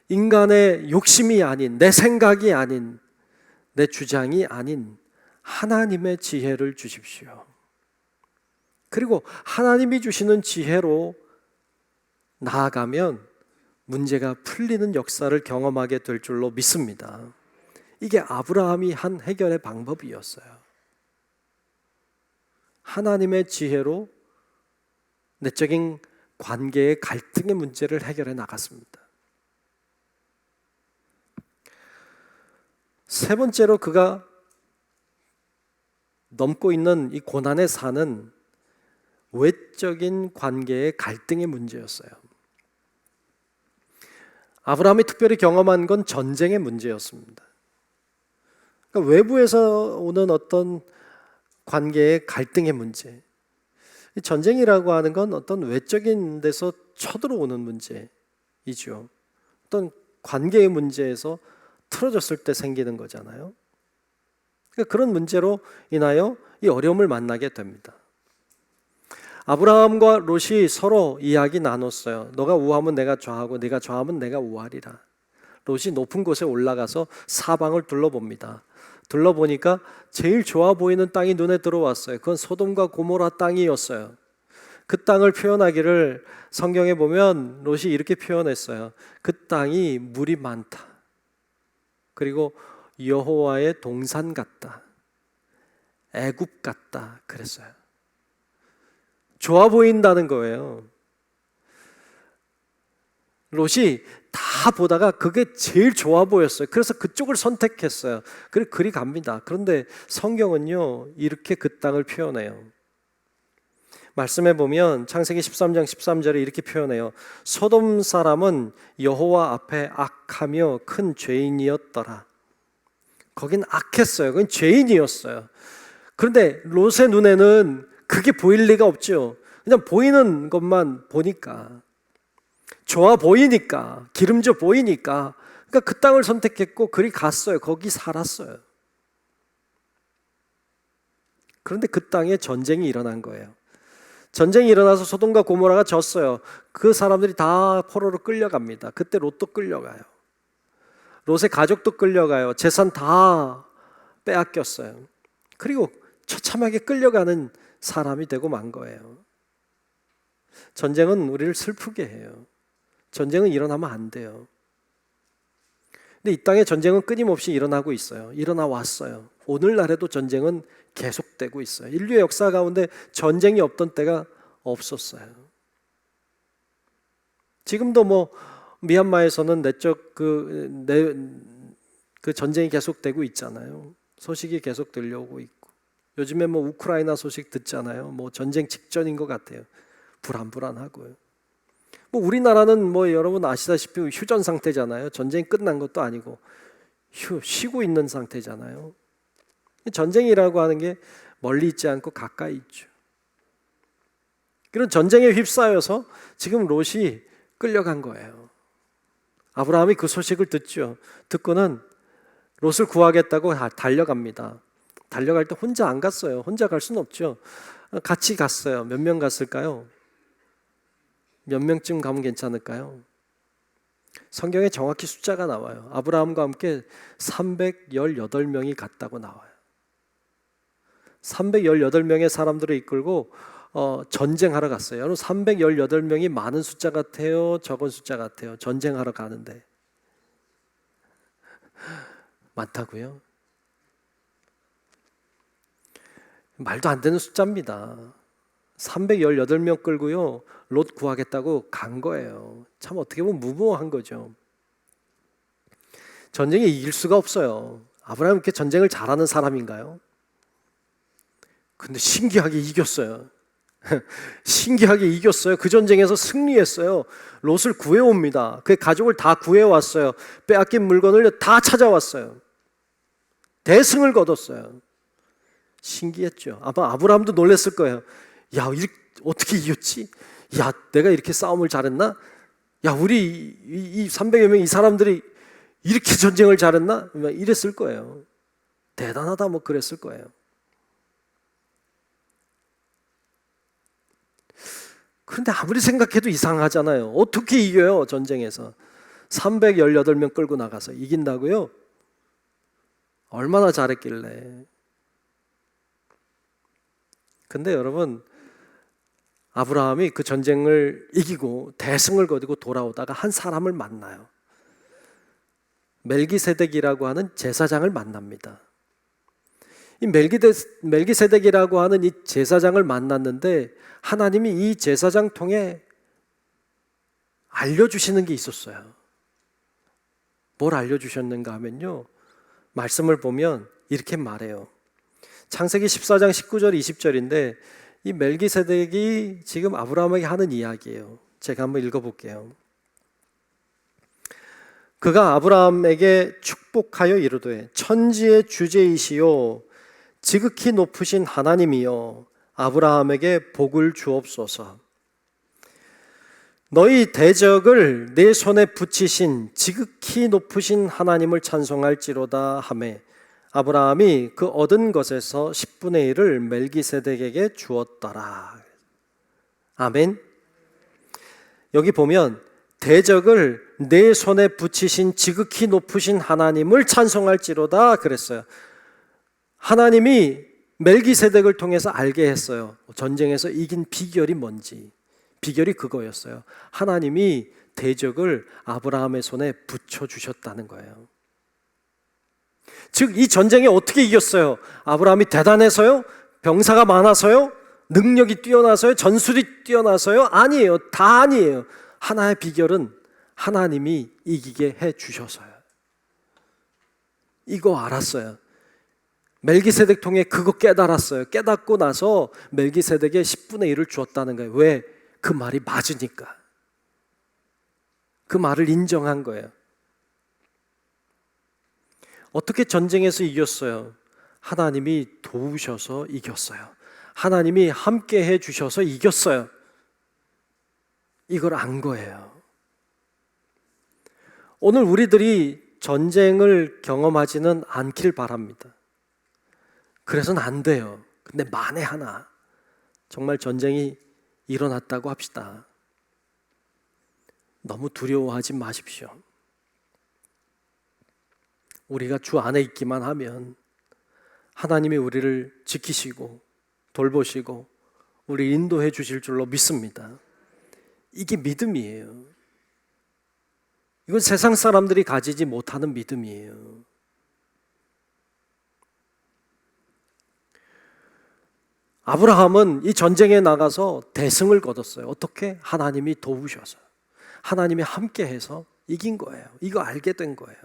인간의 욕심이 아닌, 내 생각이 아닌, 내 주장이 아닌 하나님의 지혜를 주십시오. 그리고 하나님이 주시는 지혜로 나아가면 문제가 풀리는 역사를 경험하게 될 줄로 믿습니다. 이게 아브라함이 한 해결의 방법이었어요. 하나님의 지혜로 내적인 관계의 갈등의 문제를 해결해 나갔습니다. 세 번째로 그가 넘고 있는 이 고난의 산은 외적인 관계의 갈등의 문제였어요. 아브라함이 특별히 경험한 건 전쟁의 문제였습니다. 그러니까 외부에서 오는 어떤 관계의 갈등의 문제. 전쟁이라고 하는 건 어떤 외적인 데서 쳐들어오는 문제이죠. 어떤 관계의 문제에서 틀어졌을 때 생기는 거잖아요. 그러니까 그런 문제로 인하여 이 어려움을 만나게 됩니다. 아브라함과 롯이 서로 이야기 나눴어요. 너가 우하면 내가 좌하고 네가 좌하면 내가 우하리라. 롯이 높은 곳에 올라가서 사방을 둘러봅니다. 둘러보니까 제일 좋아 보이는 땅이 눈에 들어왔어요. 그건 소돔과 고모라 땅이었어요. 그 땅을 표현하기를 성경에 보면 롯이 이렇게 표현했어요. 그 땅이 물이 많다. 그리고 여호와의 동산 같다. 애굽 같다. 그랬어요. 좋아 보인다는 거예요. 롯이 다 보다가 그게 제일 좋아 보였어요. 그래서 그쪽을 선택했어요. 그리 갑니다. 그런데 성경은요 이렇게 그 땅을 표현해요. 말씀해 보면 창세기 13장 13절에 이렇게 표현해요. 소돔 사람은 여호와 앞에 악하며 큰 죄인이었더라. 거긴 악했어요. 그건 죄인이었어요. 그런데 롯의 눈에는 그게 보일 리가 없죠. 그냥 보이는 것만 보니까, 좋아 보이니까, 기름져 보이니까, 그러니까 그 땅을 선택했고 그리 갔어요. 거기 살았어요. 그런데 그 땅에 전쟁이 일어난 거예요. 전쟁이 일어나서 소돔과 고모라가 졌어요. 그 사람들이 다 포로로 끌려갑니다. 그때 롯도 끌려가요. 롯의 가족도 끌려가요. 재산 다 빼앗겼어요. 그리고 처참하게 끌려가는 사람이 되고 만 거예요. 전쟁은 우리를 슬프게 해요. 전쟁은 일어나면 안 돼요. 근데 이 땅에 전쟁은 끊임없이 일어나고 있어요. 일어나 왔어요. 오늘날에도 전쟁은 계속되고 있어요. 인류의 역사 가운데 전쟁이 없던 때가 없었어요. 지금도 뭐 미얀마에서는 내적 그 전쟁이 계속되고 있잖아요. 소식이 계속 들려오고 있고, 요즘에 뭐 우크라이나 소식 듣잖아요. 뭐 전쟁 직전인 것 같아요. 불안불안하고요. 뭐 우리나라는 뭐 여러분 아시다시피 휴전 상태잖아요. 전쟁이 끝난 것도 아니고 쉬고 있는 상태잖아요. 전쟁이라고 하는 게 멀리 있지 않고 가까이 있죠. 그런 전쟁에 휩싸여서 지금 롯이 끌려간 거예요. 아브라함이 그 소식을 듣죠. 듣고는 롯을 구하겠다고 달려갑니다. 달려갈 때 혼자 안 갔어요. 혼자 갈 수는 없죠. 같이 갔어요. 몇 명 갔을까요? 몇 명쯤 가면 괜찮을까요? 성경에 정확히 숫자가 나와요. 아브라함과 함께 318명이 갔다고 나와요. 318명의 사람들을 이끌고 전쟁하러 갔어요. 여러분 318명이 많은 숫자 같아요? 적은 숫자 같아요? 전쟁하러 가는데 많다고요? 말도 안 되는 숫자입니다. 318명 끌고요 롯 구하겠다고 간 거예요. 참 어떻게 보면 무모한 거죠. 전쟁에 이길 수가 없어요. 아브라함이 이렇게 전쟁을 잘하는 사람인가요? 근데 신기하게 이겼어요. 신기하게 이겼어요. 그 전쟁에서 승리했어요. 롯을 구해옵니다. 그의 가족을 다 구해왔어요. 빼앗긴 물건을 다 찾아왔어요. 대승을 거뒀어요. 신기했죠. 아마 아브라함도 놀랐을 거예요. 야, 어떻게 이겼지? 야, 내가 이렇게 싸움을 잘했나? 야, 우리 이 300여 명 이 사람들이 이렇게 전쟁을 잘했나? 이랬을 거예요. 대단하다 뭐 그랬을 거예요. 그런데 아무리 생각해도 이상하잖아요. 어떻게 이겨요? 전쟁에서 318명 끌고 나가서 이긴다고요? 얼마나 잘했길래. 근데 여러분, 아브라함이 그 전쟁을 이기고 대승을 거두고 돌아오다가 한 사람을 만나요. 멜기세덱이라고 하는 제사장을 만납니다. 이 멜기세덱이라고 하는 이 제사장을 만났는데 하나님이 이 제사장 통해 알려주시는 게 있었어요. 뭘 알려주셨는가 하면요, 말씀을 보면 이렇게 말해요. 창세기 14장 19절 20절인데 이 멜기세덱이 지금 아브라함에게 하는 이야기예요. 제가 한번 읽어볼게요. 그가 아브라함에게 축복하여 이르되 천지의 주제이시요 지극히 높으신 하나님이여 아브라함에게 복을 주옵소서. 너희 대적을 내 손에 붙이신 지극히 높으신 하나님을 찬송할지로다 하매 아브라함이 그 얻은 것에서 10분의 1을 멜기세덱에게 주었더라. 아멘. 여기 보면 대적을 내 손에 붙이신 지극히 높으신 하나님을 찬송할지로다 그랬어요. 하나님이 멜기세덱을 통해서 알게 했어요. 전쟁에서 이긴 비결이 뭔지. 비결이 그거였어요. 하나님이 대적을 아브라함의 손에 붙여주셨다는 거예요. 즉 이 전쟁에 어떻게 이겼어요? 아브라함이 대단해서요? 병사가 많아서요? 능력이 뛰어나서요? 전술이 뛰어나서요? 아니에요. 다 아니에요. 하나의 비결은 하나님이 이기게 해주셔서요. 이거 알았어요. 멜기세덱 통해 그거 깨달았어요. 깨닫고 나서 멜기세덱에 10분의 1을 주었다는 거예요. 왜? 그 말이 맞으니까. 그 말을 인정한 거예요. 어떻게 전쟁에서 이겼어요? 하나님이 도우셔서 이겼어요. 하나님이 함께 해주셔서 이겼어요. 이걸 안 거예요. 오늘 우리들이 전쟁을 경험하지는 않길 바랍니다. 그래서는 안 돼요. 근데 만에 하나 정말 전쟁이 일어났다고 합시다. 너무 두려워하지 마십시오. 우리가 주 안에 있기만 하면 하나님이 우리를 지키시고 돌보시고 우리 인도해 주실 줄로 믿습니다. 이게 믿음이에요. 이건 세상 사람들이 가지지 못하는 믿음이에요. 아브라함은 이 전쟁에 나가서 대승을 거뒀어요. 어떻게? 하나님이 도우셔서, 하나님이 함께해서 이긴 거예요. 이거 알게 된 거예요.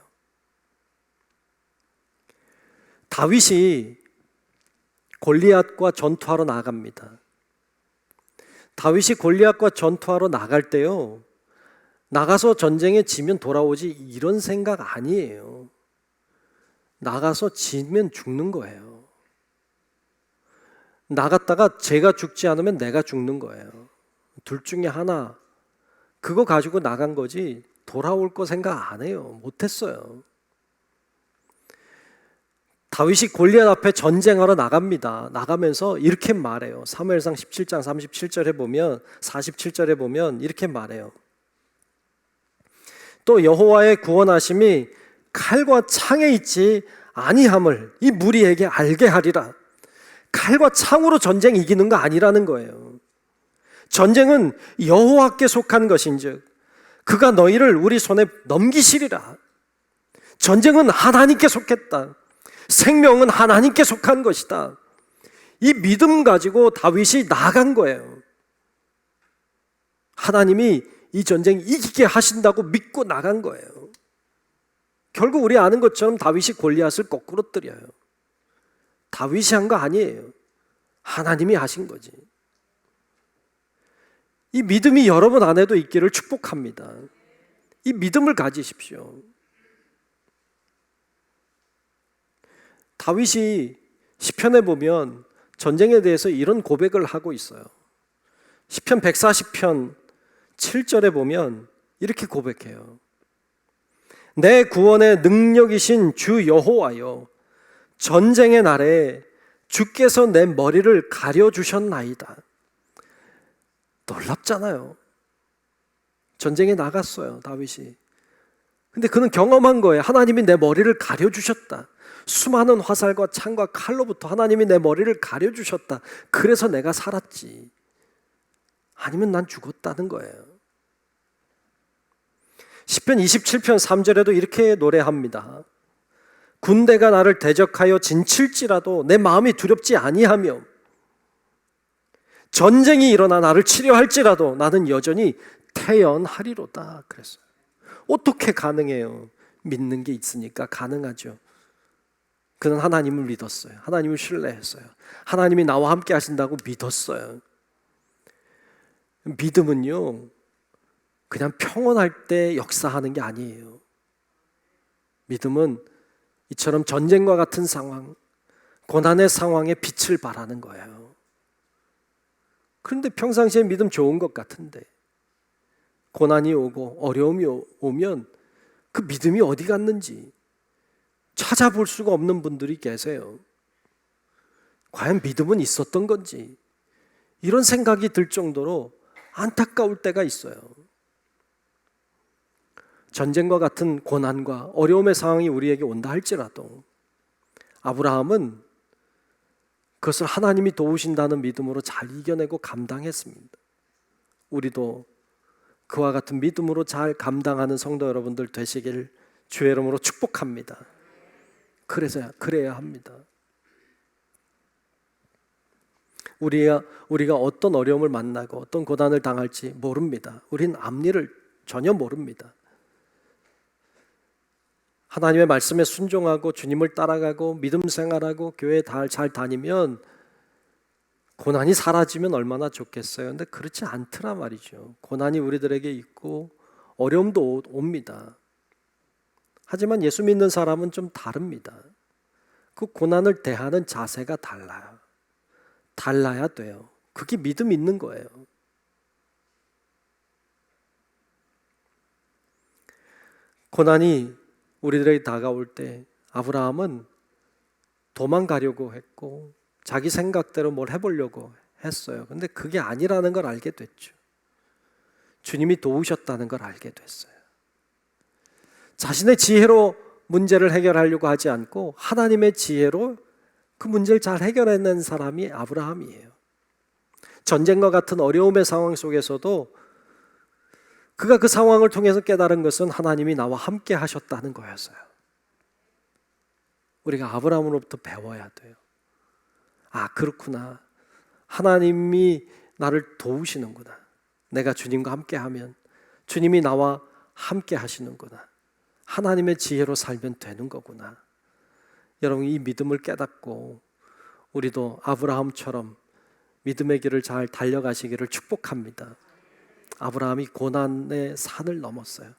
다윗이 골리앗과 전투하러 나갑니다. 다윗이 골리앗과 전투하러 나갈 때요, 나가서 전쟁에 지면 돌아오지 이런 생각 아니에요. 나가서 지면 죽는 거예요. 나갔다가 제가 죽지 않으면 내가 죽는 거예요. 둘 중에 하나. 그거 가지고 나간 거지 돌아올 거 생각 안 해요. 못했어요. 다윗이 골리앗 앞에 전쟁하러 나갑니다. 나가면서 이렇게 말해요. 사무엘상 17장 37절에 보면 47절에 보면 이렇게 말해요. 또 여호와의 구원하심이 칼과 창에 있지 아니함을 이 무리에게 알게 하리라. 칼과 창으로 전쟁 이기는 거 아니라는 거예요. 전쟁은 여호와께 속한 것인즉 그가 너희를 우리 손에 넘기시리라. 전쟁은 하나님께 속했다. 생명은 하나님께 속한 것이다. 이 믿음 가지고 다윗이 나아간 거예요. 하나님이 이 전쟁 이기게 하신다고 믿고 나간 거예요. 결국 우리 아는 것처럼 다윗이 골리앗을 거꾸로 때려요. 다윗이 한 거 아니에요. 하나님이 하신 거지. 이 믿음이 여러분 안에도 있기를 축복합니다. 이 믿음을 가지십시오. 다윗이 시편에 보면 전쟁에 대해서 이런 고백을 하고 있어요. 시편 140편 7절에 보면 이렇게 고백해요. 내 구원의 능력이신 주 여호와여, 전쟁의 날에 주께서 내 머리를 가려주셨나이다. 놀랍잖아요. 전쟁에 나갔어요, 다윗이. 근데 그는 경험한 거예요. 하나님이 내 머리를 가려주셨다. 수많은 화살과 창과 칼로부터 하나님이 내 머리를 가려주셨다. 그래서 내가 살았지. 아니면 난 죽었다는 거예요. 시편 27편 3절에도 이렇게 노래합니다. 군대가 나를 대적하여 진칠지라도 내 마음이 두렵지 아니하며 전쟁이 일어나 나를 치려할지라도 나는 여전히 태연하리로다 그랬어요. 어떻게 가능해요? 믿는 게 있으니까 가능하죠. 그는 하나님을 믿었어요. 하나님을 신뢰했어요. 하나님이 나와 함께 하신다고 믿었어요. 믿음은요, 그냥 평온할 때 역사하는 게 아니에요. 믿음은 이처럼 전쟁과 같은 상황, 고난의 상황에 빛을 발하는 거예요. 그런데 평상시에 믿음 좋은 것 같은데 고난이 오고 어려움이 오면 그 믿음이 어디 갔는지 찾아볼 수가 없는 분들이 계세요. 과연 믿음은 있었던 건지 이런 생각이 들 정도로 안타까울 때가 있어요. 전쟁과 같은 고난과 어려움의 상황이 우리에게 온다 할지라도 아브라함은 그것을 하나님이 도우신다는 믿음으로 잘 이겨내고 감당했습니다. 우리도 그와 같은 믿음으로 잘 감당하는 성도 여러분들 되시길 주의 이름으로 축복합니다. 그래야 합니다. 우리가 어떤 어려움을 만나고 어떤 고난을 당할지 모릅니다. 우린 앞일을 전혀 모릅니다. 하나님의 말씀에 순종하고 주님을 따라가고 믿음 생활하고 교회 잘 다니면 고난이 사라지면 얼마나 좋겠어요. 근데 그렇지 않더라 말이죠. 고난이 우리들에게 있고 어려움도 옵니다. 하지만 예수 믿는 사람은 좀 다릅니다. 그 고난을 대하는 자세가 달라요. 달라야 돼요. 그게 믿음 있는 거예요. 고난이 우리들에게 다가올 때 아브라함은 도망가려고 했고 자기 생각대로 뭘 해보려고 했어요. 근데 그게 아니라는 걸 알게 됐죠. 주님이 도우셨다는 걸 알게 됐어요. 자신의 지혜로 문제를 해결하려고 하지 않고 하나님의 지혜로 그 문제를 잘 해결해낸 사람이 아브라함이에요. 전쟁과 같은 어려움의 상황 속에서도 그가 그 상황을 통해서 깨달은 것은 하나님이 나와 함께 하셨다는 거였어요. 우리가 아브라함으로부터 배워야 돼요. 아, 그렇구나. 하나님이 나를 도우시는구나. 내가 주님과 함께 하면 주님이 나와 함께 하시는구나. 하나님의 지혜로 살면 되는 거구나. 여러분, 이 믿음을 깨닫고 우리도 아브라함처럼 믿음의 길을 잘 달려가시기를 축복합니다. 아브라함이 고난의 산을 넘었어요.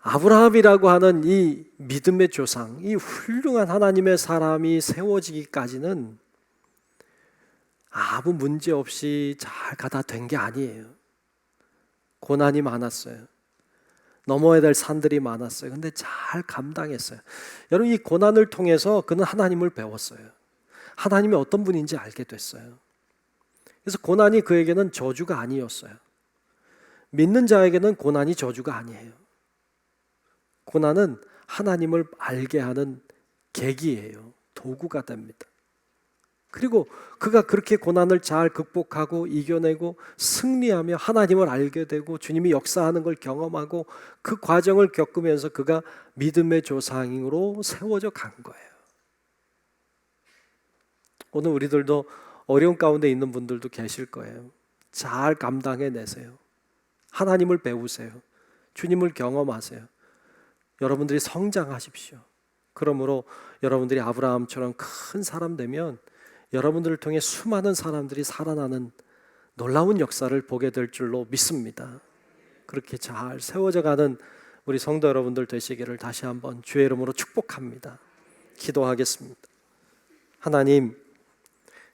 아브라함이라고 하는 이 믿음의 조상, 이 훌륭한 하나님의 사람이 세워지기까지는 아무 문제 없이 잘 가다 된 게 아니에요. 고난이 많았어요. 넘어야 될 산들이 많았어요. 근데 잘 감당했어요. 여러분, 이 고난을 통해서 그는 하나님을 배웠어요. 하나님이 어떤 분인지 알게 됐어요. 그래서 고난이 그에게는 저주가 아니었어요. 믿는 자에게는 고난이 저주가 아니에요. 고난은 하나님을 알게 하는 계기예요. 도구가 됩니다. 그리고 그가 그렇게 고난을 잘 극복하고 이겨내고 승리하며 하나님을 알게 되고 주님이 역사하는 걸 경험하고 그 과정을 겪으면서 그가 믿음의 조상으로 세워져 간 거예요. 오늘 우리들도 어려운 가운데 있는 분들도 계실 거예요. 잘 감당해내세요. 하나님을 배우세요. 주님을 경험하세요. 여러분들이 성장하십시오. 그러므로 여러분들이 아브라함처럼 큰 사람 되면 여러분들을 통해 수많은 사람들이 살아나는 놀라운 역사를 보게 될 줄로 믿습니다. 그렇게 잘 세워져 가는 우리 성도 여러분들 되시기를 다시 한번 주의 이름으로 축복합니다. 기도하겠습니다. 하나님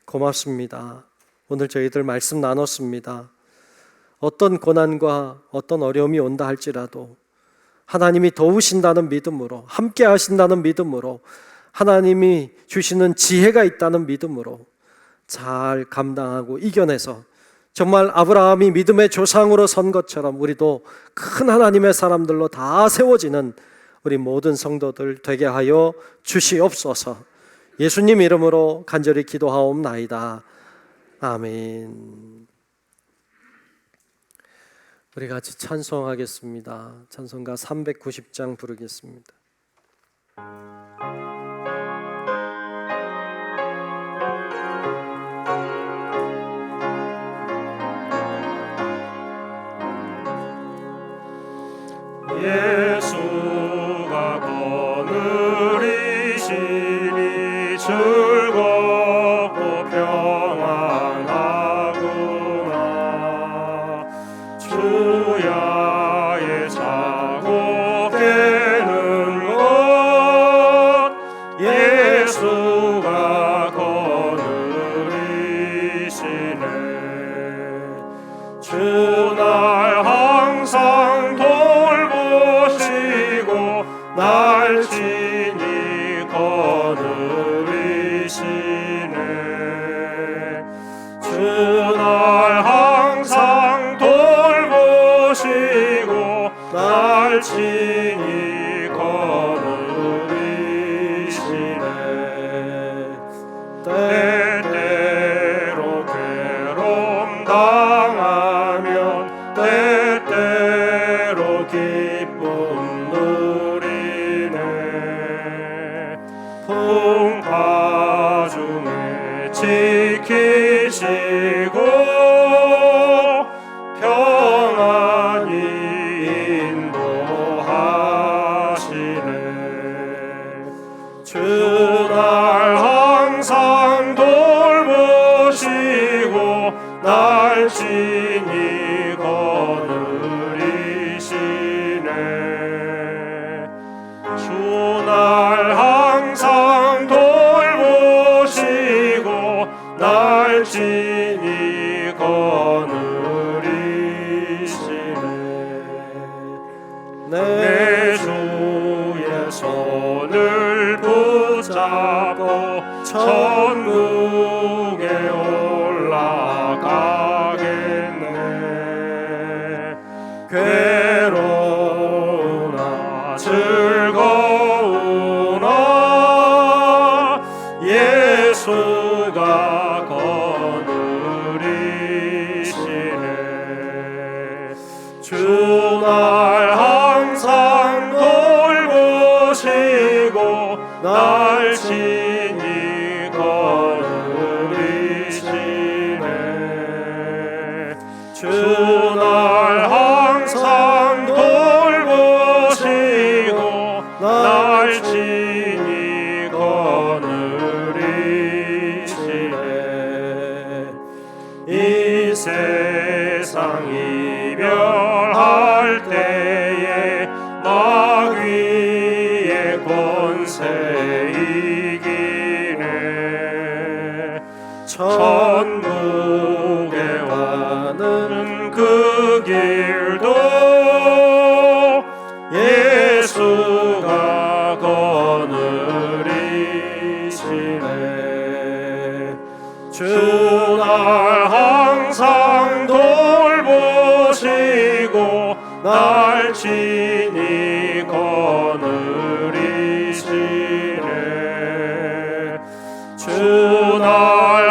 고맙습니다. 오늘 저희들 말씀 나눴습니다. 어떤 고난과 어떤 어려움이 온다 할지라도 하나님이 도우신다는 믿음으로, 함께 하신다는 믿음으로, 하나님이 주시는 지혜가 있다는 믿음으로 잘 감당하고 이겨내서 정말 아브라함이 믿음의 조상으로 선 것처럼 우리도 큰 하나님의 사람들로 다 세워지는 우리 모든 성도들 되게 하여 주시옵소서. 예수님 이름으로 간절히 기도하옵나이다. 아멘. 우리 같이 찬송하겠습니다. 찬송가 390장 부르겠습니다. 예수가 거느리시니 즐겁고 평안하구나. 주야의 자고 깨는 것 예수가 거느리시네. 주날 항상 돌보시고 날 친히 거느리시네. 주날 항상 돌보시고 날 친히 거느리시네. 때때로 괴로움 당하면 때때로 기쁨 누리네. 풍파 중에 지키시고 평안히 인도하시네. 주날 항상 돌보시고 날 친히 거느리시네. 주날 항상 돌보시고 날 친히 거느리시네. 내 주의 손을 붙잡고 천국에 올라가겠네. 괴로우나 즐거우나 예수가 거느리시네. 주날 항상 돌보시고 날 친히 거느리시네. 주날 항상 돌보시고 날 친히 거느리시네. 이 세상 이별할 때에 마귀의 권세 이기네. 천국에 가는 그 길도 예수가 거느리시네. 주날 항상 돌보시고 날 친히 거느리시네. 주날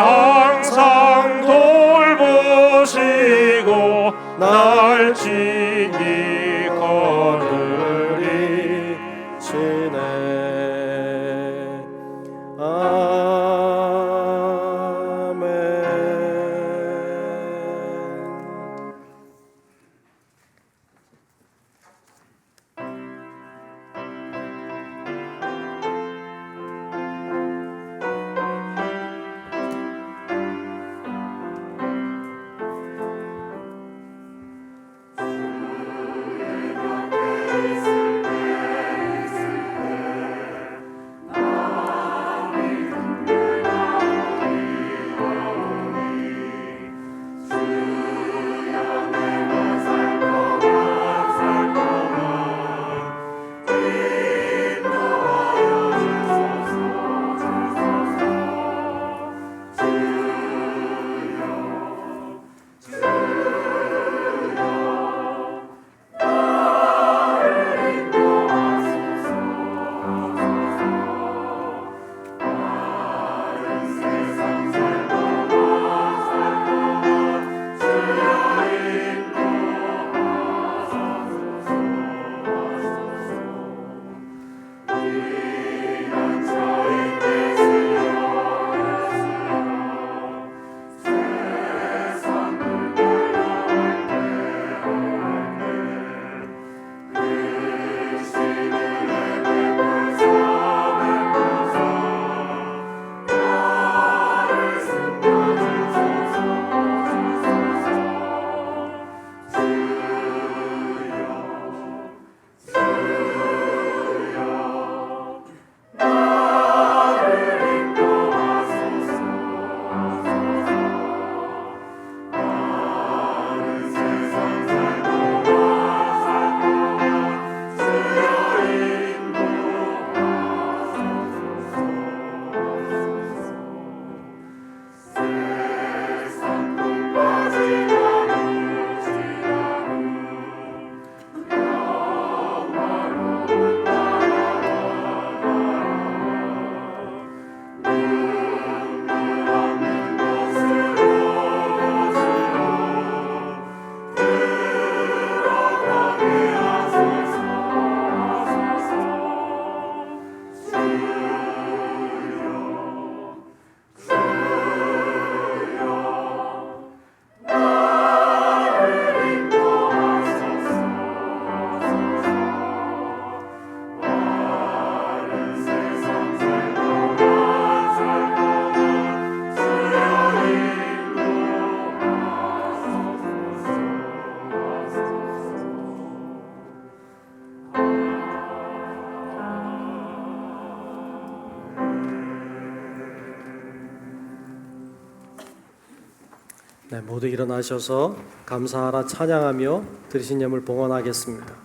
네, 모두 일어나셔서 감사하라 찬양하며 드리신 예물 봉헌하겠습니다.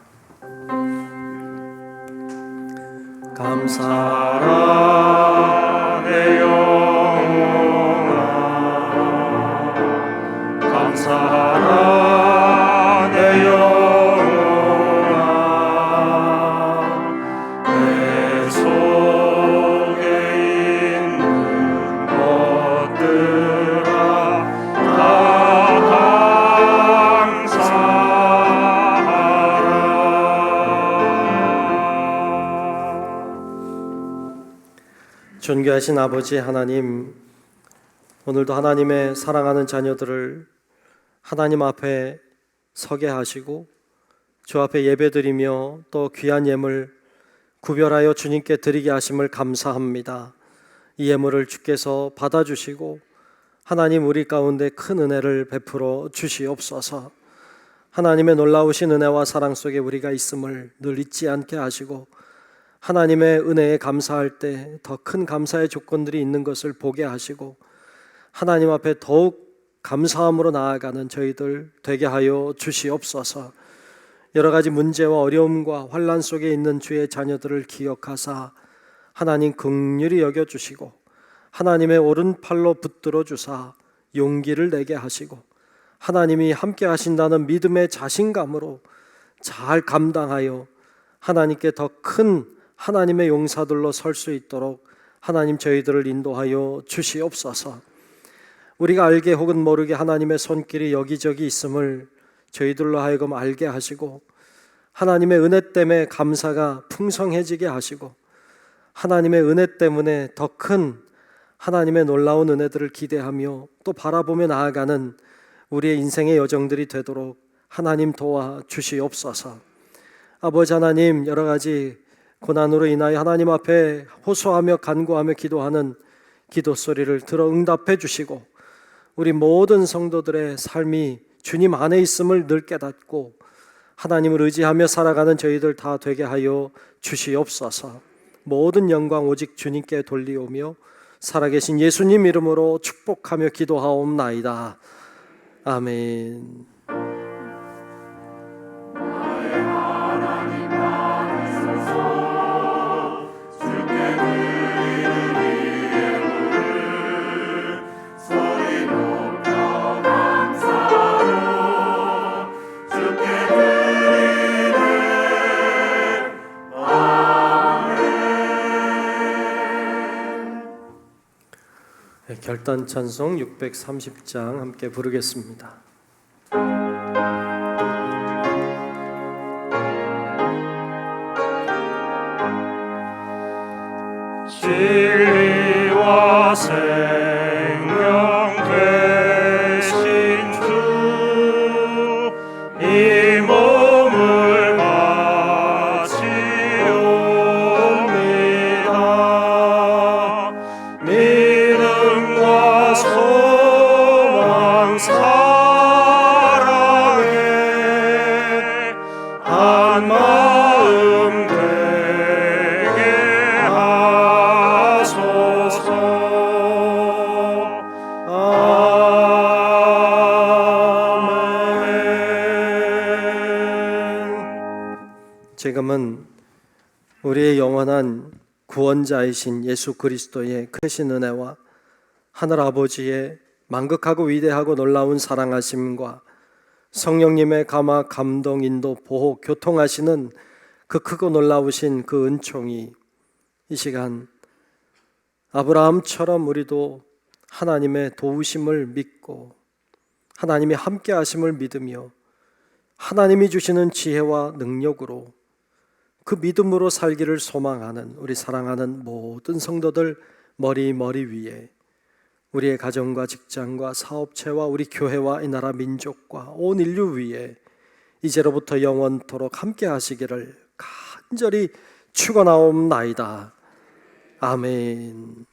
감사하라 내 영혼아 감사하라 내 영혼아 내 속에 있는 것들아 다 감사하라. 존귀하신 아버지 하나님, 오늘도 하나님의 사랑하는 자녀들을 하나님 앞에 서게 하시고 주 앞에 예배드리며 또 귀한 예물 구별하여 주님께 드리게 하심을 감사합니다. 이 예물을 주께서 받아주시고 하나님 우리 가운데 큰 은혜를 베풀어 주시옵소서. 하나님의 놀라우신 은혜와 사랑 속에 우리가 있음을 늘 잊지 않게 하시고 하나님의 은혜에 감사할 때 더 큰 감사의 조건들이 있는 것을 보게 하시고 하나님 앞에 더욱 감사함으로 나아가는 저희들 되게 하여 주시옵소서. 여러 가지 문제와 어려움과 환난 속에 있는 주의 자녀들을 기억하사 하나님 긍휼히 여겨주시고 하나님의 오른팔로 붙들어 주사 용기를 내게 하시고 하나님이 함께 하신다는 믿음의 자신감으로 잘 감당하여 하나님께 더 큰 하나님의 용사들로 설 수 있도록 하나님 저희들을 인도하여 주시옵소서. 우리가 알게 혹은 모르게 하나님의 손길이 여기저기 있음을 저희들로 하여금 알게 하시고 하나님의 은혜 때문에 감사가 풍성해지게 하시고 하나님의 은혜 때문에 더 큰 하나님의 놀라운 은혜들을 기대하며 또 바라보며 나아가는 우리의 인생의 여정들이 되도록 하나님 도와 주시옵소서. 아버지 하나님, 여러 가지 고난으로 인하여 하나님 앞에 호소하며 간구하며 기도하는 기도 소리를 들어 응답해 주시고 우리 모든 성도들의 삶이 주님 안에 있음을 늘 깨닫고 하나님을 의지하며 살아가는 저희들 다 되게 하여 주시옵소서. 모든 영광 오직 주님께 돌리오며 살아계신 예수님 이름으로 축복하며 기도하옵나이다. 아멘. 결단 찬송 630장 함께 부르겠습니다. 진리와 생명 되신 주 이 몸을 바치옵니다. 믿음과 소망 사랑에 한 마음 되게 하소서. 아멘. 지금은 우리의 영원한 구원자이신 예수 그리스도의 크신 은혜와 하늘 아버지의 만극하고 위대하고 놀라운 사랑하심과 성령님의 감화, 감동, 인도, 보호, 교통하시는 그 크고 놀라우신 그 은총이 이 시간 아브라함처럼 우리도 하나님의 도우심을 믿고 하나님이 함께 하심을 믿으며 하나님이 주시는 지혜와 능력으로 그 믿음으로 살기를 소망하는 우리 사랑하는 모든 성도들 머리 위에 우리의 가정과 직장과 사업체와 우리 교회와 이 나라 민족과 온 인류 위에 이제로부터 영원토록 함께 하시기를 간절히 축원하옵나이다. 아멘.